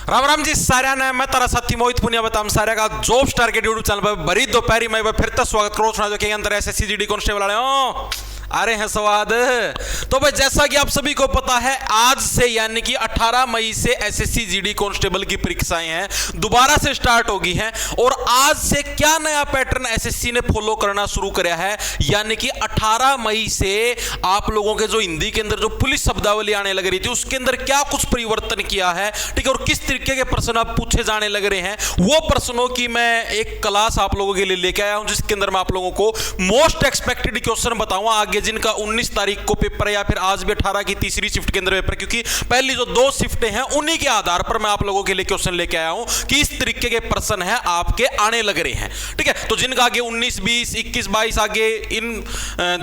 राम राम जी सारे ने मैं तारा साथी मोहित पुनिया बताऊं सारे का जॉब स्टार के यूट्यूब चैनल पर बड़ी दोपहरी में फिर तो स्वागत करो सुना जो के अंदर एसएससी जीडी कांस्टेबल वाले हो आ रहे हैं स्वाद। तो भाई जैसा कि आप सभी को पता है आज से यानी कि 18 मई से एसएससी जीडी कांस्टेबल की परीक्षाएं हैं दोबारा से स्टार्ट होगी हैं और आज से क्या नया पैटर्न एसएससी ने फॉलो करना शुरू किया है यानी कि 18 मई से आप लोगों के जो हिंदी के अंदर जो पुलिस शब्दावली आने लग रही थी उसके अंदर क्या कुछ परिवर्तन किया है, ठीक है, और किस तरीके के प्रश्न आप पूछे जाने लग रहे हैं वो प्रश्नों की मैं एक क्लास आप लोगों के लिए लेके आया हूं जिसके अंदर मैं आप लोगों को मोस्ट एक्सपेक्टेड क्वेश्चन बताऊंगा आगे जिनका 19 तारीख को पेपर है या फिर आज भी 18 की तीसरी शिफ्ट के अंदर पेपर, क्योंकि पहली जो दो शिफ्टें हैं उन्हीं के आधार पर मैं आप लोगों के लिए क्वेश्चन लेके आया हूं कि इस तरीके के प्रश्न हैं आपके आने लग रहे हैं, ठीक है। तो जिनका आगे 19, 20, 21, 22 आगे इन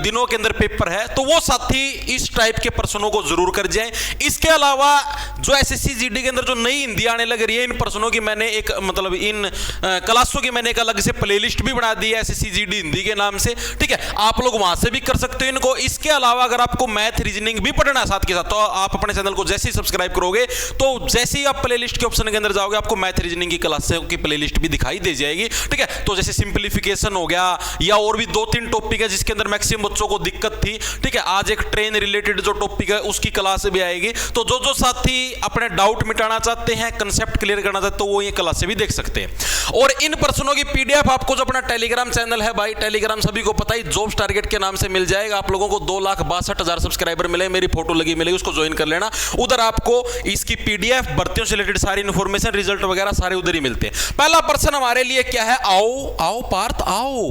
दिनों के अंदर पेपर है तो वो साथी इस टाइप के प्रश्नों को जरूर कर जाएं। इसके अलावा जो एसएससी जीडी के अंदर जो नई हिंदी आने लग रही है इन प्रश्नों की मैंने एक मतलब इन क्लासों की मैंने एक अलग से प्लेलिस्ट भी बना दी है एसएससी जीडी हिंदी के नाम से, ठीक है, आप लोग वहां से भी कर सकते हो इनको। इसके अलावा अगर आपको मैथ रीजनिंग भी पढ़ना है साथ के साथ तो आप अपने चैनल को जैसे ही सब्सक्राइब करोगे तो जैसे ही आप प्लेलिस्ट के ऑप्शन के अंदर जाओगे आपको मैथ रीजनिंग की क्लासों की प्लेलिस्ट भी दिखाई दे जाएगी, ठीक है। तो जैसे सिंप्लीफिकेशन हो गया या और भी 2-3 टॉपिक है जिसके अंदर मैक्सिमम बच्चों को दिक्कत थी, ठीक है, आज एक ट्रेन रिलेटेड जो टॉपिक है उसकी क्लास भी आएगी। तो जो साथी अपने डाउट मिटाना चाहते हैं, कंसेप्ट क्लियर करना चाहते हैं तो वो ये क्लासें भी देख सकते हैं। और इन प्रश्नों की पीडीएफ आपको जो अपना टेलीग्राम चैनल है भाई, टेलीग्राम सभी को पता ही जॉब्स टारगेट के नाम से मिल जाएगा। आप लोगों को 2,62,000 सब्सक्राइबर मिले, मेरी फोटो लगी मिलेगी, उसको ज्वाइन कर लेना। उधर आपको इसकी पीडीएफ भर्तियों से रिलेटेड सारी इंफॉर्मेशन रिजल्ट वगैरह सारे उधर ही मिलते हैं। पहला प्रश्न हमारे लिए क्या है, आओ आओ पार्थ आओ।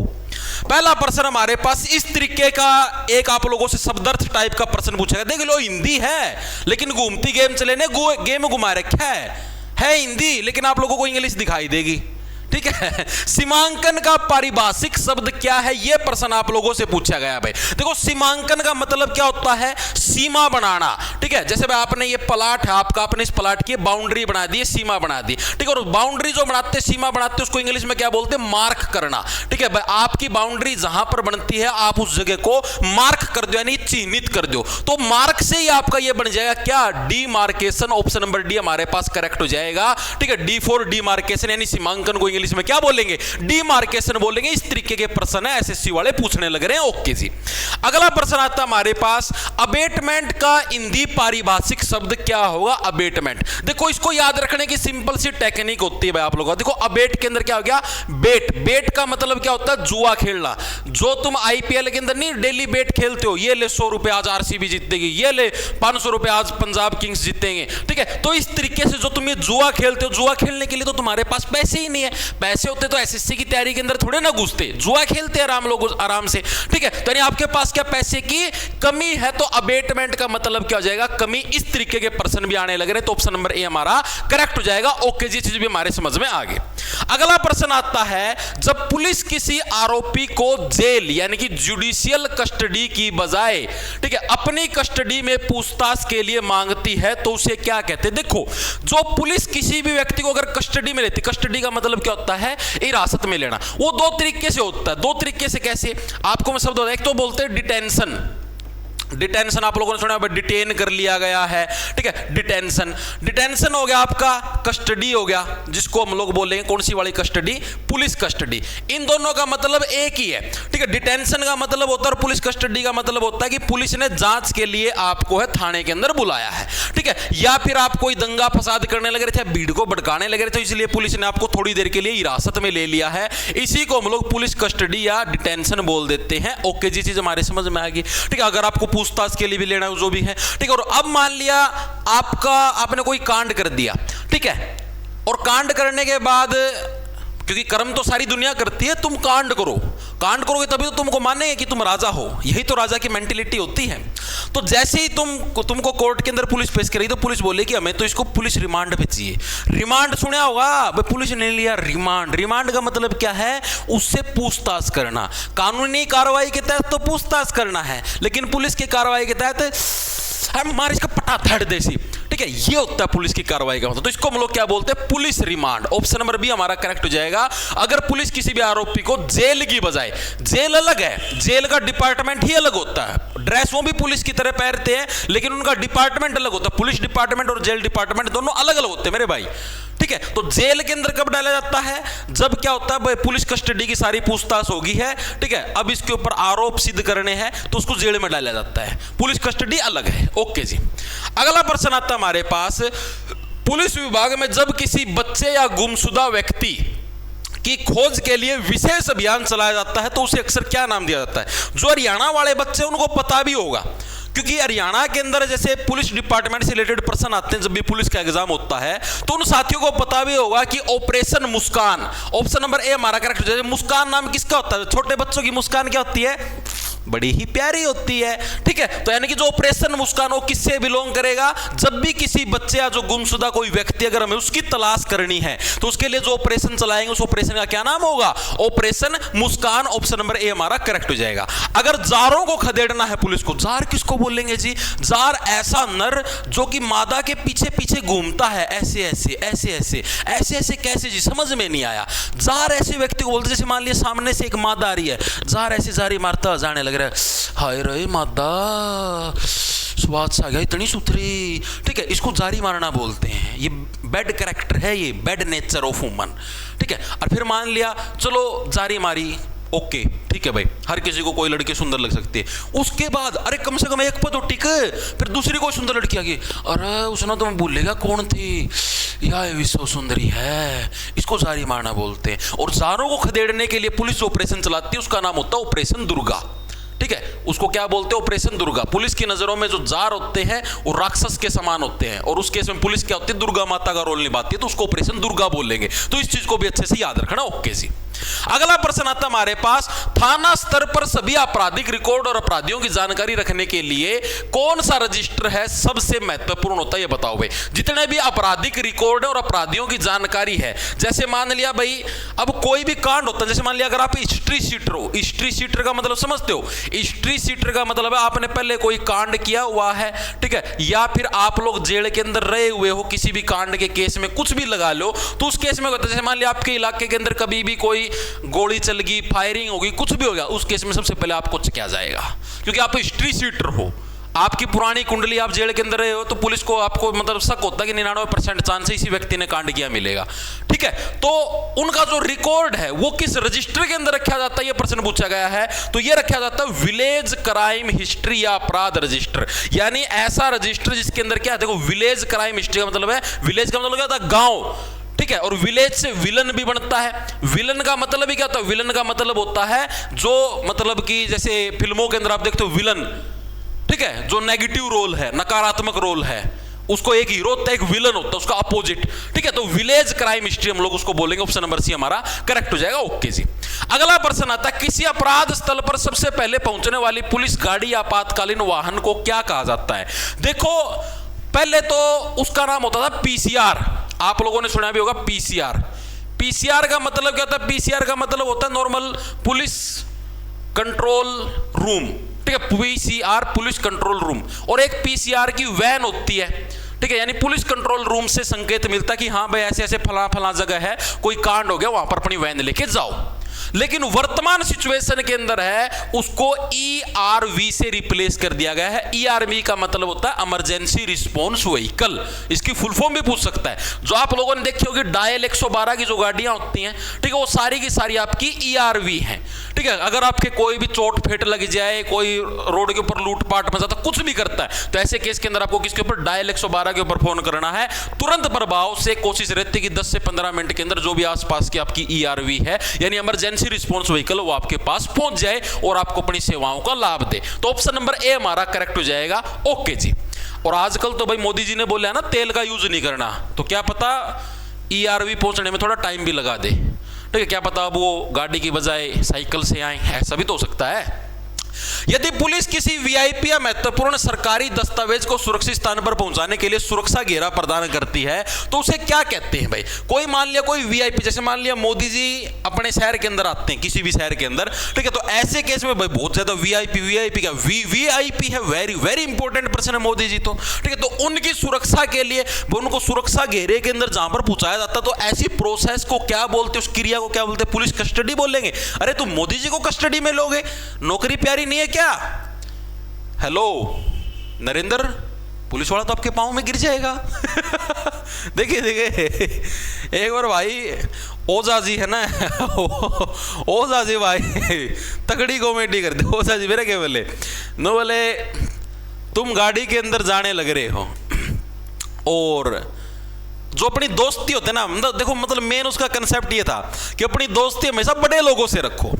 पहला प्रश्न हमारे पास इस तरीके का एक आप लोगों से शब्दार्थ टाइप का प्रश्न पूछेगा। देख लो हिंदी है लेकिन घूमती गेम चले ने गेम घुमा रखा है हिंदी लेकिन आप लोगों को इंग्लिश दिखाई देगी, ठीक है। सीमांकन का पारिभाषिक शब्द क्या है यह प्रश्न आप लोगों से पूछा गया भाई। देखो सीमांकन का मतलब क्या होता है, सीमा बनाना, ठीक है। जैसे भाई आपने ये प्लाट है आपका, आपने इस प्लाट की बाउंड्री बना दी, सीमा बना दी, ठीक है। और बाउंड्री जो बनाते सीमा बनाते उसको इंग्लिश में क्या बोलते हैं, मार्क करना, ठीक है भाई। आपकी बाउंड्री जहां पर बनती है आप उस जगह को मार्क कर दो यानी चिन्हित कर दो। तो मार्क से ही आपका ये बन जाएगा क्या, डीमार्केशन। ऑप्शन नंबर डी हमारे पास करेक्ट हो जाएगा, ठीक है। डी फॉर डीमार्केशन यानी सीमांकन को इंग्लिश में क्या बोलेंगे, डीमार्केशन बोलेंगे। इस तरीके के प्रश्न है एसएससी वाले पूछने लग रहे हैं। ओके जी, अगला प्रश्न आता है हमारे पास, अबेटमेंट का हिंदी पारिभाषिक शब्द क्या होगा, अबेटमेंट। देखो इसको याद रखने की सिंपल सी टेक्निक होती है भाई आप लोगों को। देखो अबेट के अंदर क्या हो गया, बेट। बेट का मतलब क्या होता है, जुआ खेलना। जो तुम आईपीएल के अंदर नहीं डेली बेट खेलते हो, ये ले 100 रुपए आज आरसीबी जीतेगी, ये ले 500 रुपए आज पंजाब किंग्स जीतेंगे, ठीक है। तो इस तरीके से जो तुम ये जुआ खेलते हो, जुआ खेलने के लिए तो तुम्हारे पास पैसे ही नहीं है, पैसे होते तो एसएससी की तैयारी के अंदर थोड़े ना घुसते, जुआ खेलते हैं लोग आराम से, ठीक है। तो आपके पास क्या पैसे की कमी है तो अबेटमेंट का मतलब क्या हो जाएगा, कमी। इस तरीके के प्रश्न भी आने लग रहे हैं तो ऑप्शन नंबर ए हमारा करेक्ट हो जाएगा। ओके जी, चीज भी हमारे समझ में आ गई। अगला प्रश्न आता है, जब पुलिस किसी आरोपी को जेल यानी कि जुडिशियल कस्टडी की बजाय, ठीक है, अपनी कस्टडी में पूछताछ के लिए मांगती है तो उसे क्या कहते हैं। देखो जो पुलिस किसी भी व्यक्ति को अगर कस्टडी में लेती, कस्टडी का मतलब क्या होता है, हिरासत में लेना, वो दो तरीके से होता है। दो तरीके से कैसे, आपको मैं शब्द बताऊं, एक तो बोलते हैं डिटेंशन। डिटेंशन आप लोगों ने सुना, डिटेन कर लिया गया है, ठीक है, डिटेंशन। डिटेंशन हो गया आपका, कस्टडी हो गया जिसको हम लोग बोलेंगे कौन सी वाली कस्टडी, पुलिस कस्टडी। इन दोनों का मतलब एक ही है, ठीक है। डिटेंशन का मतलब होता है और पुलिस कस्टडी का मतलब होता है कि पुलिस ने जांच के लिए आपको है थाने के अंदर बुलाया है, ठीक है। या फिर आप कोई दंगा फसाद करने लग रहे थे, भीड़ को भड़काने लग रहे थे, इसलिए पुलिस ने आपको थोड़ी देर के लिए हिरासत में ले लिया है, इसी को हम लोग पुलिस कस्टडी या डिटेंशन बोल देते हैं। ओके जी, चीज हमारे समझ में आ गई, ठीक है। अगर आपको पूछताछ के लिए भी लेना है जो भी है, ठीक है। और अब मान लिया आपने कोई कांड कर दिया, ठीक है, और कांड करने के बाद, क्योंकि कर्म तो सारी दुनिया करती है, तुम कांड करो, कांड करोगे तभी तो तुमको मानेंगे कि तुम राजा हो, यही तो राजा की मेंटेलिटी होती है। तो जैसे ही तुमको कोर्ट के अंदर पुलिस पेश करेगी तो पुलिस बोले कि हमें तो इसको पुलिस रिमांड पे चाहिए। रिमांड सुना होगा भाई, पुलिस ने लिया रिमांड। रिमांड का मतलब क्या है, उससे पूछताछ करना। कानूनी कार्रवाई के तहत तो पूछताछ करना है, लेकिन पुलिस की कार्रवाई के तहत मार इसका पटा थड़ देसी, ठीक है, ये होता है पुलिस की कार्रवाई का मतलब। तो इसको हम लोग क्या बोलते हैं, police remand. Option number B हमारा करेक्ट हो जाएगा। अगर पुलिस किसी भी आरोपी को जेल की बजाय, जेल अलग है, जेल का डिपार्टमेंट ही अलग होता है, ड्रेस वो भी पुलिस की तरह पहनते हैं लेकिन उनका डिपार्टमेंट अलग होता है। पुलिस डिपार्टमेंट और जेल डिपार्टमेंट दोनों अलग अलग होते हैं मेरे भाई, ठीक है। तो जेल के अंदर कब डाला जाता है? जब क्या होता है भाई, पुलिस कस्टडी की सारी पूछताछ होगी है, ठीक है, अब इसके ऊपर आरोप सिद्ध करने हैं तो उसको जेल में डाला जाता है, पुलिस कस्टडी अलग है। ओके जी। अगला प्रश्न आता है हमारे पास, पुलिस विभाग में जब किसी बच्चे या गुमशुदा व्यक्ति की खोज के लिए विशेष अभियान चलाया जाता है तो उसे अक्सर क्या नाम दिया जाता है? जो हरियाणा वाले बच्चे उनको पता भी होगा, क्योंकि हरियाणा के अंदर जैसे पुलिस डिपार्टमेंट से रिलेटेड पर्सन आते हैं, जब भी पुलिस का एग्जाम होता है तो उन साथियों को पता भी होगा कि operation Muskan, option number A हमारा करेक्ट हो जाए। मुस्कान नाम किसका होता है? छोटे बच्चों की मुस्कान क्या होती है? बड़ी ही प्यारी होती है, ठीक है। तो यानी कि जो ऑपरेशन मुस्कान, वो किससे बिलोंग करेगा? जब भी किसी बच्चे या जो गुमशुदा कोई व्यक्ति अगर हमें उसकी तलाश करनी है तो उसके लिए जो ऑपरेशन चलाएंगे उस ऑपरेशन का क्या नाम होगा? Operation Muskan. Option number A हमारा करेक्ट हो जाएगा। अगर जारों को खदेड़ना है पुलिस को, जार किसको बोलेंगे जी? जार ऐसा नर जो कि मादा के पीछे पीछे घूमता है, ऐसे ऐसे ऐसे ऐसे ऐसे ऐसे कैसे जी? समझ में नहीं आया। जार ऐसे व्यक्ति को बोलते, जैसे मान लिया सामने से एक मादा आ रही है, जार ऐसे जारी मारता जाने लग रहा है, हाय रे मादा स्वाद सा गया, इतनी सुथरी, ठीक है, इसको जारी मारना बोलते हैं। ये बैड कैरेक्टर है, ये बैड नेचर ऑफ वुमन, ठीक है। और फिर मान लिया चलो जारी मारी, ओके ठीक है भाई, हर किसी को कोई लड़की सुंदर लग सकती है। उसके बाद अरे कम से कम एक पर तो टिक, फिर दूसरी कोई सुंदर लड़की आ गई, अरे उसने तो भूलेगा कौन थी, यह विश्व सुंदरी है, इसको जारी मारना बोलते हैं। और जारों को खदेड़ने के लिए पुलिस ऑपरेशन चलाती है, उसका नाम होता है ऑपरेशन दुर्गा, ठीक है। उसको क्या बोलते हैं? ऑपरेशन दुर्गा। पुलिस की नजरों में जो जार होते हैं वो राक्षस के समान होते हैं, और उस केस में पुलिस क्या होती है? दुर्गा माता का रोल निभाती है, तो उसको ऑपरेशन दुर्गा बोलेंगे। तो इस चीज को भी अच्छे से याद रखना। ओके जी। अगला प्रश्न आता है हमारे पास, थाना स्तर पर सभी आपराधिक रिकॉर्ड और अपराधियों की जानकारी रखने के लिए कौन सा रजिस्टर है सबसे महत्वपूर्ण होता है? ये बताओ भाई। जितने भी आपराधिक रिकॉर्ड और अपराधियों की जानकारी है, जैसे मान लिया भाई अब कोई भी कांड होता है, जैसे मान लिया अगर आप हिस्ट्री शीटर हो, हिस्ट्री शीटर का मतलब समझते हो? हिस्ट्री शीटर का मतलब है आपने पहले कोई कांड किया हुआ है, ठीक है, या फिर आप लोग जेल के अंदर रहे हुए हो, किसी भी कांड के केस में कुछ भी लगा लो, तो उस केस में होता है जैसे मान लिया आपके इलाके के अंदर कभी भी कोई गोली चल गई, फायरिंग होगी, कुछ भी हो गया, उस केस में सबसे पहले आपको चेकिया जाएगा, क्योंकि आप हिस्ट्री शीटर हो। आपकी पुरानी कुंडली, आप जेल के अंदर रहे हो, तो पुलिस को आपको मतलब शक होता है कि 99% चांस है इसी व्यक्ति ने कांड किया मिलेगा, ठीक है। तो उनका जो रिकॉर्ड है वो किस रजिस्टर के अंदर रखा जाता है, ये प्रश्न पूछा गया है। तो ये रखा जाता है विलेज क्राइम हिस्ट्री या अपराध रजिस्टर, यानी ऐसा रजिस्टर जिसके अंदर क्या है, देखो विलेज क्राइम हिस्ट्री का मतलब है, विलेज का मतलब क्या होता है? गांव, ठीक है। और विलेज से विलन भी बनता है। विलन का मतलब ही क्या होता है? विलन का मतलब होता है जो मतलब कि जैसे फिल्मों के अंदर आप देखते हो विलन, ठीक है, जो नेगेटिव रोल है, नकारात्मक रोल है, उसको एक हीरो होता है, एक विलन होता है, उसका अपोजिट, ठीक है। तो विलेज क्राइम हिस्ट्री हम लोग उसको बोलेंगे। ऑप्शन नंबर सी हमारा करेक्ट हो जाएगा। ओके जी। अगला प्रश्न आता है, किसी अपराध स्थल पर सबसे पहले पहुंचने वाली पुलिस गाड़ी या आपातकालीन वाहन को क्या कहा जाता है? देखो पहले तो उसका नाम होता था पीसीआर, आप लोगों ने सुना भी होगा पीसीआर। पीसीआर का मतलब क्या होता है? पीसीआर का मतलब होता है नॉर्मल पुलिस कंट्रोल रूम, ठीक है, पीसीआर पुलिस कंट्रोल रूम। और एक पीसीआर की वैन होती है, ठीक है, यानी पुलिस कंट्रोल रूम से संकेत मिलता कि हाँ भाई ऐसे ऐसे फला फला जगह है, कोई कांड हो गया, वहां पर अपनी वैन लेके जाओ। लेकिन वर्तमान सिचुएशन के अंदर है उसको ईआरवी से रिप्लेस कर दिया गया है। ईआरवी का मतलब होता है इमरजेंसी रिस्पांस व्हीकल, इसकी फुल फॉर्म भी पूछ सकता है। जो आप लोगों ने देखी होगी डायल 112 की जो गाड़ियां होती हैं, ठीक है, वो सारी की सारी आपकी ईआरवी हैं, ठीक है। अगर आपके कोई भी चोट फेट लग जाए, कोई रोड के ऊपर लूटपाट मचाता, कुछ भी करता है, तो ऐसे केस के अंदर आपको किसके ऊपर? डायल 112 के ऊपर फोन करना है। तुरंत प्रभाव से कोशिश रहती है कि 10 से 15 मिनट के अंदर जो भी आसपास की आपकी ईआरवी है यानी इमरजेंसी रिस्पांस व्हीकल वो आपके पास पहुंच जाए और आपको अपनी सेवाओं का लाभ दे। तो ऑप्शन नंबर ए हमारा करेक्ट हो जाएगा। ओके जी। और आजकल तो भाई मोदी जी ने बोला है ना तेल का यूज नहीं करना, तो क्या पता ईआरवी पहुंचने में थोड़ा टाइम भी लगा दे, ठीक है, क्या पता अब वो गाड़ी की बजाय साइकिल से आए, ऐसा भी तो हो सकता है। यदि पुलिस किसी वीआईपी या महत्वपूर्ण सरकारी दस्तावेज को सुरक्षित स्थान पर पहुंचाने के लिए सुरक्षा घेरा प्रदान करती है तो उसे क्या कहते हैं भाई? कोई मान लिया कोई वीआईपी, जैसे मान लिया मोदी जी अपने शहर के अंदर आते हैं, किसी भी शहर के अंदर, ठीक है, तो ऐसे केस में भाई बहुत ज्यादा वीआईपी का वीआईपी है, वेरी वेरी इंपॉर्टेंट पर्सन है मोदी जी, तो ठीक है, तो उनकी सुरक्षा के लिए उनको सुरक्षा घेरे के अंदर जहां पर पहुंचाया जाता है, तो ऐसी प्रोसेस को क्या बोलते हैं, उस क्रिया को क्या बोलते हैं? पुलिस कस्टडी बोलेंगे। अरे तुम मोदी जी को कस्टडी में लोगे, नौकरी प्यारी नहीं है क्या? हेलो नरेंद्र, पुलिस वाला तो आपके पाँव में गिर जाएगा। देखिए देखिए एक बार भाई ओझा जी है ना, ओझा जी भाई तगड़ी कॉमेडी करते। ओझा जी मेरे क्या बोले, नो बोले तुम गाड़ी के अंदर जाने लग रहे हो और जो अपनी दोस्ती होते ना, देखो मतलब मेन उसका कंसेप्ट ये था कि अपनी दोस्ती हमेशा बड़े लोगों से रखो,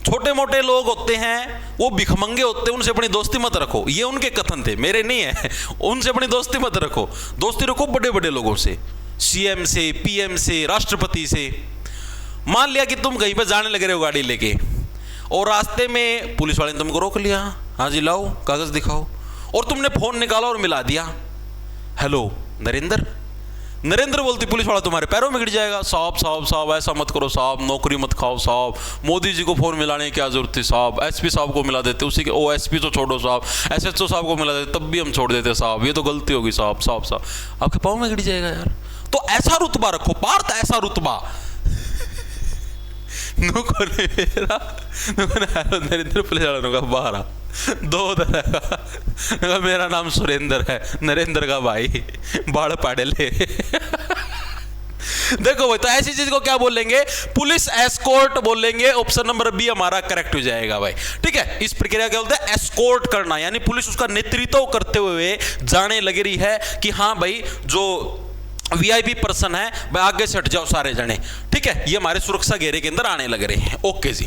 छोटे मोटे लोग होते हैं वो भिखमंगे होते हैं उनसे अपनी दोस्ती मत रखो। ये उनके कथन थे, मेरे नहीं है। उनसे अपनी दोस्ती मत रखो, दोस्ती रखो बड़े बड़े लोगों से, सीएम से, पीएम से, राष्ट्रपति से। मान लिया कि तुम कहीं पर जाने लग रहे हो गाड़ी लेके और रास्ते में पुलिस वाले ने तुमको रोक लिया, हाँ जी लाओ कागज दिखाओ, और तुमने फोन निकाला और मिला दिया, हेलो नरेंद्र। नरेंद्र बोलती पुलिस वाला तुम्हारे पैरों में गिर जाएगा, साहब साहब साहब ऐसा मत करो साहब, नौकरी मत खाओ साहब, मोदी जी को फोन मिलाने की क्या जरूरत थी साहब, एसपी साहब को मिला देते, उसी के ओ एसपी तो छोड़ो साहब, एसएचओ साहब को मिला देते तब भी हम छोड़ देते साहब, ये तो गलती होगी साहब साहब साहब। आपके पाँव में गिर जाएगा यार। तो ऐसा रुतबा रखो पार्थ, ऐसा रुतबा। नरेंद्र पुलिस वालों का बाहर आ, दो का मेरा नाम सुरेंद्र है, नरेंद्र का भाई बाढ़ पाड़े ले। देखो भाई, तो ऐसी चीज को क्या बोलेंगे, पुलिस एस्कॉर्ट बोलेंगे। ऑप्शन नंबर बी हमारा करेक्ट हो जाएगा भाई। ठीक है, इस प्रक्रिया क्या बोलते हैं, एस्कॉर्ट करना, यानी पुलिस उसका नेतृत्व करते हुए जाने लग रही है कि हाँ भाई जो वीआईपी पर्सन है भाई आगे से हट जाओ सारे जने। ठीक है, ये हमारे सुरक्षा घेरे के अंदर आने लग रहे हैं। ओके जी,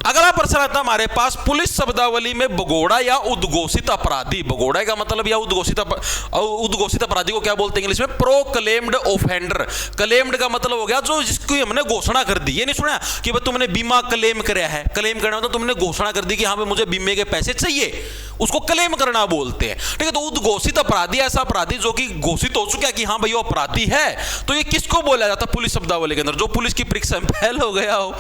अगला प्रश्न आता है हमारे पास, पुलिस शब्दावली में भगोड़ा या उद्घोषित अपराधी। भगोड़ा का मतलब या उद्घोषित अपराधी को क्या बोलते हैं इंग्लिश में, प्रोक्लेम्ड ऑफेंडर। क्लेम्ड का मतलब हो गया जो जिसकी हमने घोषणा कर दी। ये नहीं सुना कि भाई तुमने बीमा क्लेम कराया है, क्लेम करना मतलब तुमने घोषणा कर दी कि हाँ भाई मुझे बीमे के पैसे चाहिए, उसको क्लेम करना बोलते हैं। ठीक है, तो उद्घोषित अपराधी ऐसा अपराधी जो कि घोषित हो चुका है कि हाँ भाई वो अपराधी है, तो ये किसको बोला जाता है पुलिस शब्दावली के अंदर, जो पुलिस की परीक्षा में फेल हो गया हो,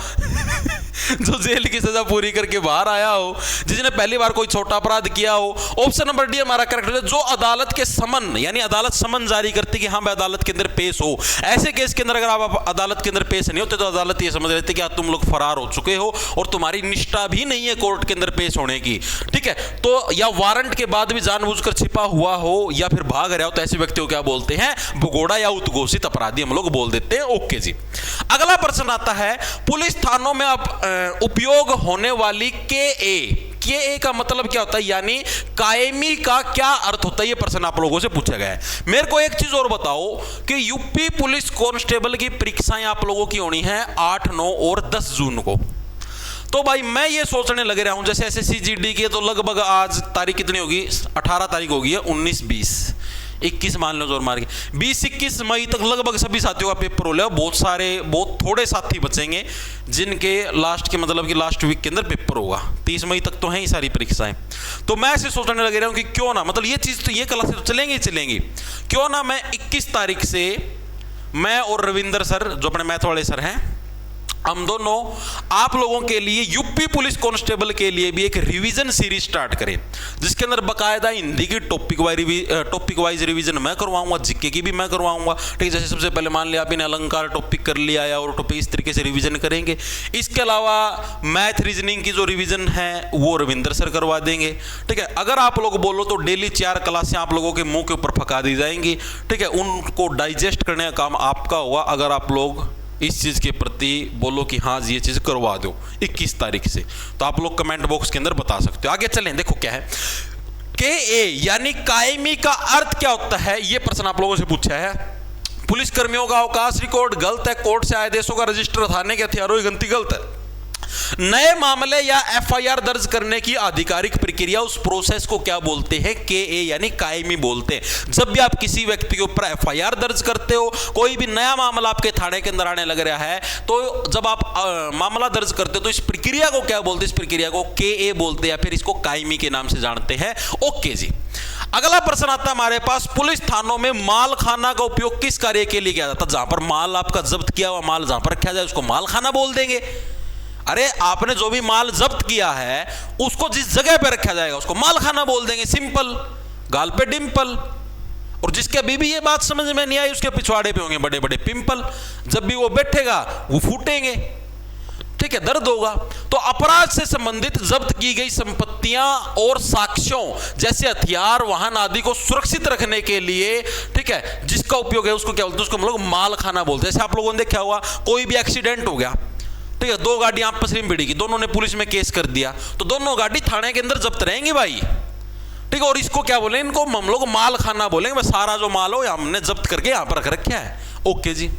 जो जेल की सजा पूरी करके बाहर आया हो, जिसने पहली बार कोई छोटा अपराध किया हो। ऑप्शन नंबर डी हमारा करेक्ट है, जो अदालत के समन, यानी अदालत समन जारी करती कि हाँ भाई अदालत के अंदर पेश हो। ऐसे केस के अंदर अगर आप अदालत के अंदर पेश नहीं होते तो अदालत ये समझ लेती कि तुम लोग फरार हो चुके हो और तुम्हारी निष्ठा भी नहीं है कोर्ट के अंदर पेश होने की। ठीक है, तो या वारंट के बाद भी जानबूझकर छिपा हुआ हो या फिर भाग रहा हो, तो ऐसे व्यक्ति को क्या बोलते हैं, भगोड़ा या उद्घोषित अपराधी हम लोग बोल देते हैं। ओके जी, अगला प्रश्न आता है, पुलिस थानों में अब उपयोग होने वाली के का मतलब क्या होता है, यानी कायमी का क्या अर्थ होता है, ये प्रश्न आप लोगों से पूछा गया है। मेरे को एक चीज और बताओ कि यूपी पुलिस कांस्टेबल की परीक्षाएं आप लोगों की होनी है 8, 9 और 10 जून को। तो भाई मैं ये सोचने लग रहा हूं, जैसे एसएससी जीडी की तो लगभग आज तारीख कितनी होगी, 18 तारीख होगी है, 19, 20, 21 मान लो जोर मार के, 20-21 मई तक लगभग सभी साथियों का पेपर हो लिया। बहुत थोड़े साथी बचेंगे जिनके लास्ट के मतलब कि लास्ट वीक के अंदर पेपर होगा। 30 मई तक तो हैं ही सारी परीक्षाएं। तो मैं ऐसे सोचने लग रहा हूं कि क्यों ना, मतलब ये चीज़ तो ये क्लासेस तो चलेंगी, क्यों ना मैं 21 तारीख से मैं और रविंदर सर जो अपने मैथ वाले सर हैं, हम दोनों आप लोगों के लिए यूपी पुलिस कांस्टेबल के लिए भी एक रिवीजन सीरीज स्टार्ट करें, जिसके अंदर बकायदा हिंदी की टॉपिक वाइज रिवीजन मैं करवाऊंगा, जीके की भी मैं करवाऊंगा। ठीक है, जैसे सबसे पहले मान लिया आपने अलंकार टॉपिक कर लिया या और टॉपिक, इस तरीके से रिवीजन करेंगे। इसके अलावा मैथ रीजनिंग की जो रिवीजन है वो रविंदर सर करवा देंगे। ठीक है, अगर आप लोग बोलो तो डेली 4 क्लासें आप लोगों के मुंह के ऊपर फंका दी जाएंगी। ठीक है, उनको डाइजेस्ट करने का काम आपका होगा, अगर आप लोग इस चीज़ के प्रति बोलो कि हाँ ये चीज़ करवा दो 21 तारीख से, तो आप लोग कमेंट बॉक्स के अंदर बता सकते हो। आगे चलें, देखो क्या है, के यानी कायमी का अर्थ क्या होता है, ये प्रश्न आप लोगों से पूछा है। पुलिस कर्मियों का अवकाश रिकॉर्ड गलत है, कोर्ट से आदेशों का रजिस्टर, थाने के हथियारों की गिनती गलत है। नए मामले या एफआईआर दर्ज करने की आधिकारिक प्रक्रिया, उस प्रोसेस को क्या बोलते हैं, के यानी कायमी बोलते हैं। जब भी आप किसी व्यक्ति के ऊपर एफआईआर दर्ज करते हो, कोई भी नया मामला आपके थाने के अंदर आने लग रहा है, तो जब आप मामला दर्ज करते हो तो इस प्रक्रिया को क्या बोलते हैं, इस प्रक्रिया को के बोलते हैं या फिर इसको कायमी के नाम से जानते हैं। ओके जी, अगला प्रश्न आता है हमारे पास, पुलिस थानों में माल खाना का उपयोग किस कार्य के लिए किया जाता है। जहां पर माल आपका जब्त किया हुआ माल जहां पर रखा जाए उसको माल खाना बोल देंगे। अरे आपने जो भी माल जब्त किया है उसको जिस जगह पे रखा जाएगा उसको माल खाना बोल देंगे, सिंपल, गाल पे डिंपल। और जिसके अभी भी ये बात समझ में नहीं आई उसके पिछवाड़े पे होंगे बड़े बड़े पिंपल, जब भी वो बैठेगा वो फूटेंगे। ठीक है, दर्द होगा। तो अपराध से संबंधित जब्त की गई संपत्तियां और साक्ष्यों जैसे हथियार, वाहन आदि को सुरक्षित रखने के लिए, ठीक है, जिसका उपयोग है उसको क्या बोलते हैं, उसको हम लोग माल खाना बोलते हैं। जैसे आप लोगों ने देखा हुआ, कोई भी एक्सीडेंट हो गया, ठीक है, दो गाड़ियां आपस में भिड़ी, दोनों ने पुलिस में केस कर दिया, तो दोनों गाड़ी थाने के अंदर जब्त रहेंगी भाई, ठीक है। और इसको क्या बोले, इनको हम लोग माल खाना बोलेंगे। सारा जो माल हो हमने जब्त करके यहां पर रख रखा है। ओके जी।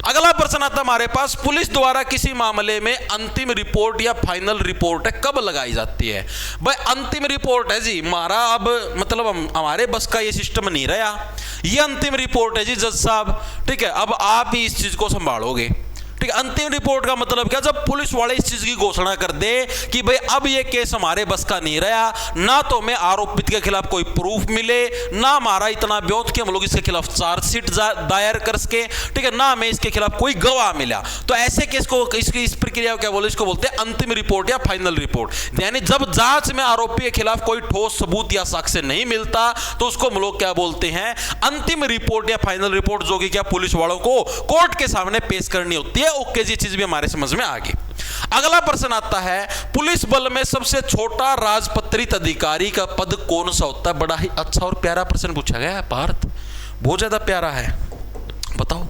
अगला प्रश्न आता है हमारे पास, पुलिस द्वारा किसी मामले में अंतिम रिपोर्ट या फाइनल रिपोर्ट है कब लगाई जाती है? भाई अंतिम रिपोर्ट है जी हमारा, अब मतलब हमारे बस का ये सिस्टम नहीं रहा, ये अंतिम रिपोर्ट है जी जज साहब, ठीक है। अब आप ही इस चीज को संभालोगे, ठीक है। अंतिम रिपोर्ट का मतलब क्या, जब पुलिस वाले इस चीज की घोषणा कर दे कि भाई अब ये केस हमारे बस का नहीं रहा, ना तो हमें आरोपित के खिलाफ कोई प्रूफ मिले, ना हमारा इतना ब्योत कि हम लोग इसके खिलाफ चार्जशीट दायर कर सके, ठीक है, ना हमें इसके खिलाफ कोई गवाह मिला, तो ऐसे केस को इस प्रक्रिया को क्या बोले, इसको बोलते हैं अंतिम रिपोर्ट या फाइनल रिपोर्ट। यानी जब जांच में आरोपी के खिलाफ कोई ठोस सबूत या साक्ष्य नहीं मिलता तो उसको हम लोग क्या बोलते हैं, अंतिम रिपोर्ट या फाइनल रिपोर्ट, जो कि क्या पुलिस वालों को कोर्ट के सामने पेश करनी होती है। ओके जी, चीज भी हमारे समझ में आ गई। अगला प्रश्न आता है, पुलिस बल में सबसे छोटा राजपत्रित अधिकारी का पद कौन सा होता है? बड़ा ही अच्छा और प्यारा प्रश्न पूछा गया है पार्थ, बहुत ज्यादा प्यारा है, बताओ।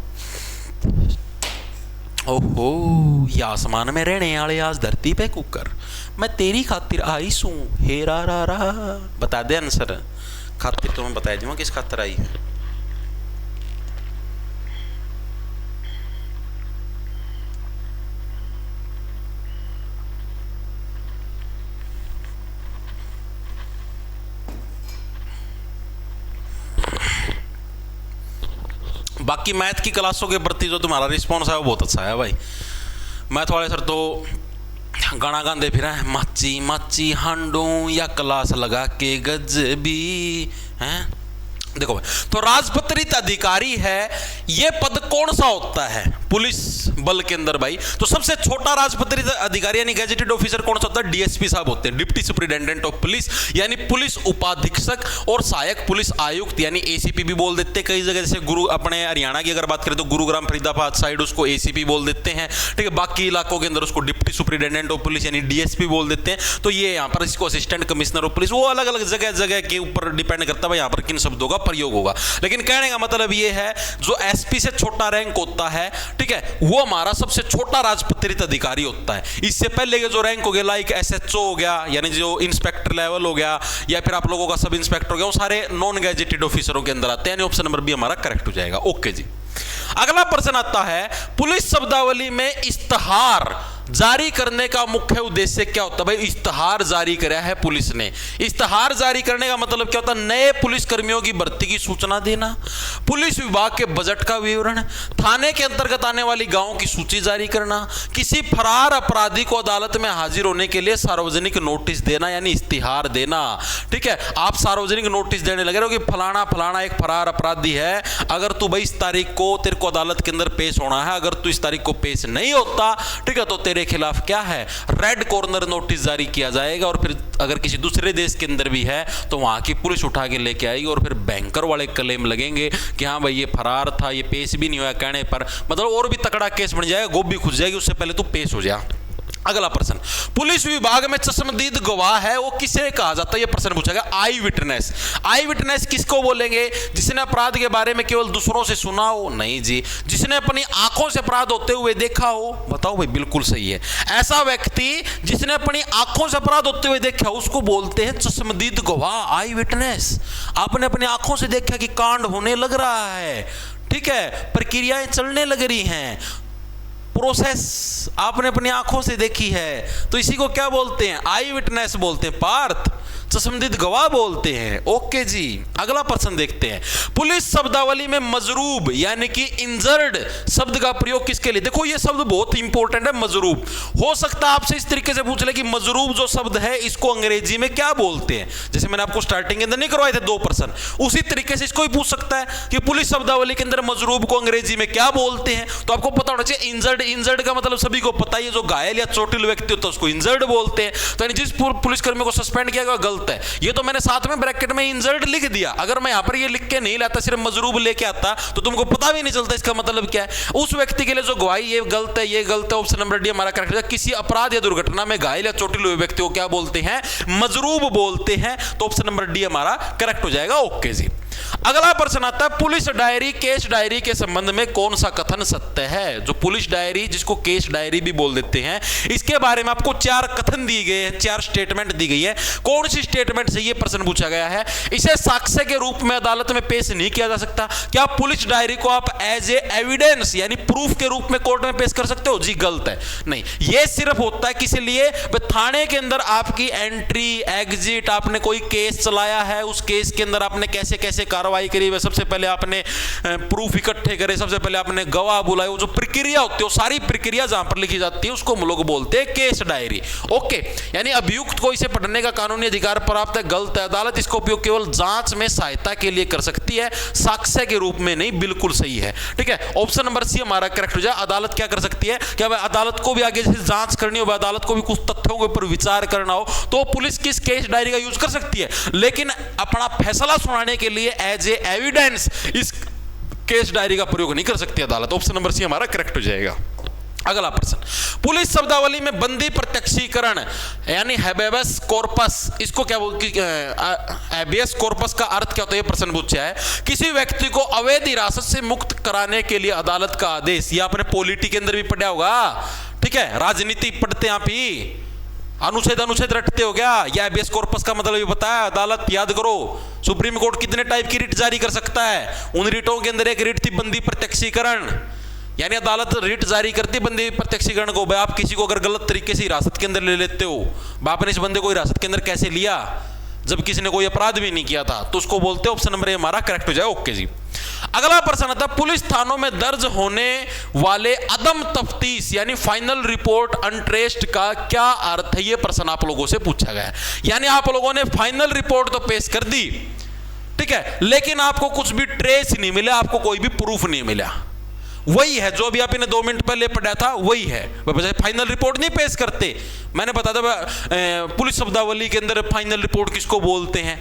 ओहो, ये आसमान में रहने वाले आज धरती पे कुकर, मैं तेरी खातिर आई सू हेरा रा। बता दे आंसर, खातिर तो मैं बता दूंगा किस खातिर आई है। बाकी मैथ की क्लासों के प्रति जो तुम्हारा रिस्पॉन्स है वो बहुत अच्छा है भाई। मैथ वाले सर तो गाना गाते फिर हैं, माची माची हांडो या क्लास लगा के गजबी हैं। देखो भाई, तो राजपत्रित अधिकारी है, ये पद कौन सा होता है पुलिस बल के अंदर भाई? तो सबसे छोटा राजपत्रित अधिकारी यानी गैजेटेड ऑफिसर कौन सा होता है? डीएसपी साहब होते हैं, डिप्टी सुपरिटेंडेंट ऑफ पुलिस, यानी पुलिस उपाधीक्षक और सहायक पुलिस आयुक्त यानी एसीपी भी बोल देते हैं कई जगह। जैसे गुरु अपने हरियाणा की अगर बात करें तो गुरुग्राम फरीदाबाद साइड उसको एसीपी बोल देते हैं, ठीक है। बाकी इलाकों के अंदर उसको डिप्टी सुपरिटेंडेंट ऑफ पुलिस यानी डीएसपी बोल देते हैं। तो ये यहाँ पर इसको असिस्टेंट कमिश्नर ऑफ पुलिस, वो अलग अलग जगह के ऊपर डिपेंड करता है यहाँ पर किन शब्दों का प्रयोग होगा। लेकिन कहने का मतलब ये है, जो एसपी से छोटा रैंक होता है, ठीक है, वो हमारा सबसे छोटा राजपत्रित अधिकारी होता है। इससे पहले के जो रैंक हो गया, लाइक एसएचओ हो गया यानी जो इंस्पेक्टर लेवल हो गया, या फिर आप लोगों का सब इंस्पेक्टर हो गया, वो सारे नॉन गैजेटेड ऑफिसरों के अंदर आते हैं। यानी ऑप्शन नंबर बी हमारा करेक्ट हो जाएगा। ओके जी। अगला प्रश्न आता है, पुलिस शब्दावली में इश्तहार जारी करने का मुख्य उद्देश्य क्या होता है? भाई इश्तहार जारी कराया है पुलिस ने, इश्तहार जारी करने का मतलब क्या होता है? नए पुलिस कर्मियों की भर्ती की सूचना देना, पुलिस विभाग के बजट का विवरण, थाने के अंतर्गत आने वाली गांवों की सूची जारी करना, किसी फरार अपराधी को अदालत में हाजिर होने के लिए सार्वजनिक नोटिस देना यानी इश्तिहार देना, ठीक है। आप सार्वजनिक नोटिस देने लगे हो कि फलाना फलाना एक फरार अपराधी है, अगर तू भाई इस तारीख को तेरे को अदालत के अंदर पेश होना है, अगर तू इस तारीख को पेश नहीं होता, ठीक है, तो तेरे खिलाफ क्या है, रेड कॉर्नर नोटिस जारी किया जाएगा। और फिर अगर किसी दूसरे देश के अंदर भी है तो वहां की पुलिस उठा के लेके आएगी और फिर बैंकर वाले क्लेम लगेंगे कि हाँ भाई ये फरार था, ये पेश भी नहीं हुआ कहने पर, मतलब और भी तकड़ा केस बन जाएगा, गोभी खुज जाएगी, उससे पहले तू पेश हो जा। अगला प्रश्न, पुलिस विभाग में चश्मदीद गवाह है वो किसे कहा जाता है? ये प्रश्न पूछा गया। आई विटनेस। आई विटनेस किसको बोलेंगे? जिसने अपराध के बारे में केवल दूसरों से सुना हो? नहीं जी, जिसने अपनी आंखों से अपराध होते हुए देखा हो। बताओ भाई, बिल्कुल सही है। ऐसा व्यक्ति जिसने अपनी आंखों से अपराध होते हुए देखा उसको बोलते हैं चश्मदीद गवाह, आई विटनेस। आपने अपनी आंखों से देखा कि कांड होने लग रहा है, ठीक है, प्रक्रियाएं चलने लग रही हैं, प्रोसेस आपने अपनी आंखों से देखी है, तो इसी को क्या बोलते हैं? आई विटनेस बोलते हैं पार्थ, चश्मदीद गवाह बोलते हैं। ओके जी। अगला प्रश्न देखते हैं, पुलिस शब्दावली में मजरूब यानी कि इंजर्ड शब्द का प्रयोग किसके लिए? देखो ये शब्द बहुत इंपॉर्टेंट है, मजरूब। हो सकता है आपसे इस तरीके से पूछ ले कि मजरूब जो शब्द है इसको अंग्रेजी में क्या बोलते हैं? जैसे मैंने आपको स्टार्टिंग के अंदर नहीं करवाए थे 2 प्रश्न, उसी तरीके से इसको ही पूछ सकता है कि पुलिस शब्दावली के अंदर मजरूब को अंग्रेजी में क्या बोलते हैं। तो आपको पता होना चाहिए इंजर्ड, इंजर्ड का मतलब सभी को पता है, जो घायल या चोटिल व्यक्ति होता है उसको इंजर्ड बोलते हैं। तो जिस पुलिसकर्मी को सस्पेंड किया गया गलत है। ये तो मैंने साथ में ब्रैकेट में इंजर्ड लिख दिया, अगर मैं यहां पर ये लिख के नहीं लाता, सिर्फ मजरूब लेके आता, तो तुमको पता भी नहीं चलता इसका मतलब क्या है। उस व्यक्ति के लिए जो गवाही ये गलत है, ये गलत है, ऑप्शन नंबर डी हमारा करेक्ट है। किसी अपराध या दुर्घटना में घायल या चोटिल हुए व्यक्ति को क्या बोलते हैं? मजरूब बोलते हैं। तो ऑप्शन नंबर डी हमारा करेक्ट हो जाएगा। ओके जी। अगला प्रश्न आता है, पुलिस डायरी केस डायरी के संबंध में कौन सा कथन सत्य है? जो पुलिस डायरी, जिसको केस डायरी भी बोल देते हैं, इसके बारे में आपको 4 कथन दिए गए हैं, 4 स्टेटमेंट दी गई है। कौन सी स्टेटमेंट से यह प्रश्न पूछा गया है? इसे साक्ष्य के रूप में अदालत में पेश नहीं किया जा सकता। क्या पुलिस डायरी को आप एज ए एविडेंस यानी प्रूफ के रूप में कोर्ट में पेश कर सकते हो? जी गलत है। नहीं, यह सिर्फ होता है किस लिए? थाने के अंदर आपकी एंट्री एग्जिट, आपने कोई केस चलाया है, उस केस के अंदर आपने कैसे कैसे कार्रवाई करी, वह सबसे पहले आपने प्रूफ इकट्ठे करे, सबसे पहले आपने गवाह बुलाए, वो जो प्रक्रिया होती है, वो सारी प्रक्रिया जहां पर लिखी जाती है उसको हम लोग बोलते हैं केस डायरी। ओके, यानी अभियुक्त को इसे पढ़ने का कानूनी अधिकार प्राप्त है, गलत है। अदालत इसका उपयोग केवल जांच में सहायता के लिए कर सकती है, साक्ष्य के रूप में नहीं। बिल्कुल सही है, ठीक है। ऑप्शन नंबर सी हमारा करेक्ट हो जाए। अदालत क्या कर सकती है? क्या अदालत को भी आगे जैसे जांच करनी हो, अदालत को भी कुछ तथ्यों के ऊपर विचार करना हो, तो पुलिस किस केस डायरी का यूज कर सकती है, लेकिन अपना फैसला सुनाने के लिए एज ए एविडेंस इस केस डायरी का प्रयोग नहीं कर सकती अदालत। ऑप्शन नंबर सी हमारा करेक्ट हो जाएगा। अगला प्रश्न, पुलिस शब्दावली में बंदी प्रत्यक्षीकरण यानी हैबेयस कॉर्पस, इसको क्या बोलते हैं? हैबेयस कॉर्पस का अर्थ क्या होता है? ये प्रश्न पूछा है। किसी व्यक्ति को अवैध हिरासत से मुक्त कराने के लिए अदालत का आदेश। ये आपने पॉलिटी के अंदर भी पढ़ा होगा, ठीक है, राजनीति पढ़ते हैं आप ही, अनुच्छेद रटते हो गया। या हैबेयस कॉर्पस का मतलब ये बताया, अदालत याद करो, सुप्रीम कोर्ट कितने टाइप की रिट जारी कर सकता है? उन रिटों के अंदर एक रिट थी बंदी प्रत्यक्षीकरण, यानी अदालत रिट जारी करती बंदी प्रत्यक्षीकरण को। भाई आप किसी को अगर गलत तरीके से हिरासत के अंदर ले लेते हो, आपने इस बंदे को हिरासत के अंदर कैसे लिया जब किसी ने कोई अपराध भी नहीं किया था, तो उसको बोलते हैं। ऑप्शन नंबर ए हमारा करेक्ट हो जाए। ओके जी। अगला प्रश्न आता है, पुलिस थानों में दर्ज होने वाले अदम तफ्तीश यानी फाइनल रिपोर्ट अनट्रेस्ड का क्या अर्थ है? यह प्रश्न आप लोगों से पूछा गया है। यानी आप लोगों ने फाइनल रिपोर्ट तो पेश कर दी, ठीक है, लेकिन आपको कुछ भी ट्रेस नहीं मिला, आपको कोई भी प्रूफ नहीं मिला। वही है जो अभी आपने 2 मिनट पहले पढ़ा था, वही है। फाइनल रिपोर्ट नहीं पेश करते, मैंने बताया था पुलिस शब्दावली के अंदर फाइनल रिपोर्ट किसको बोलते हैं।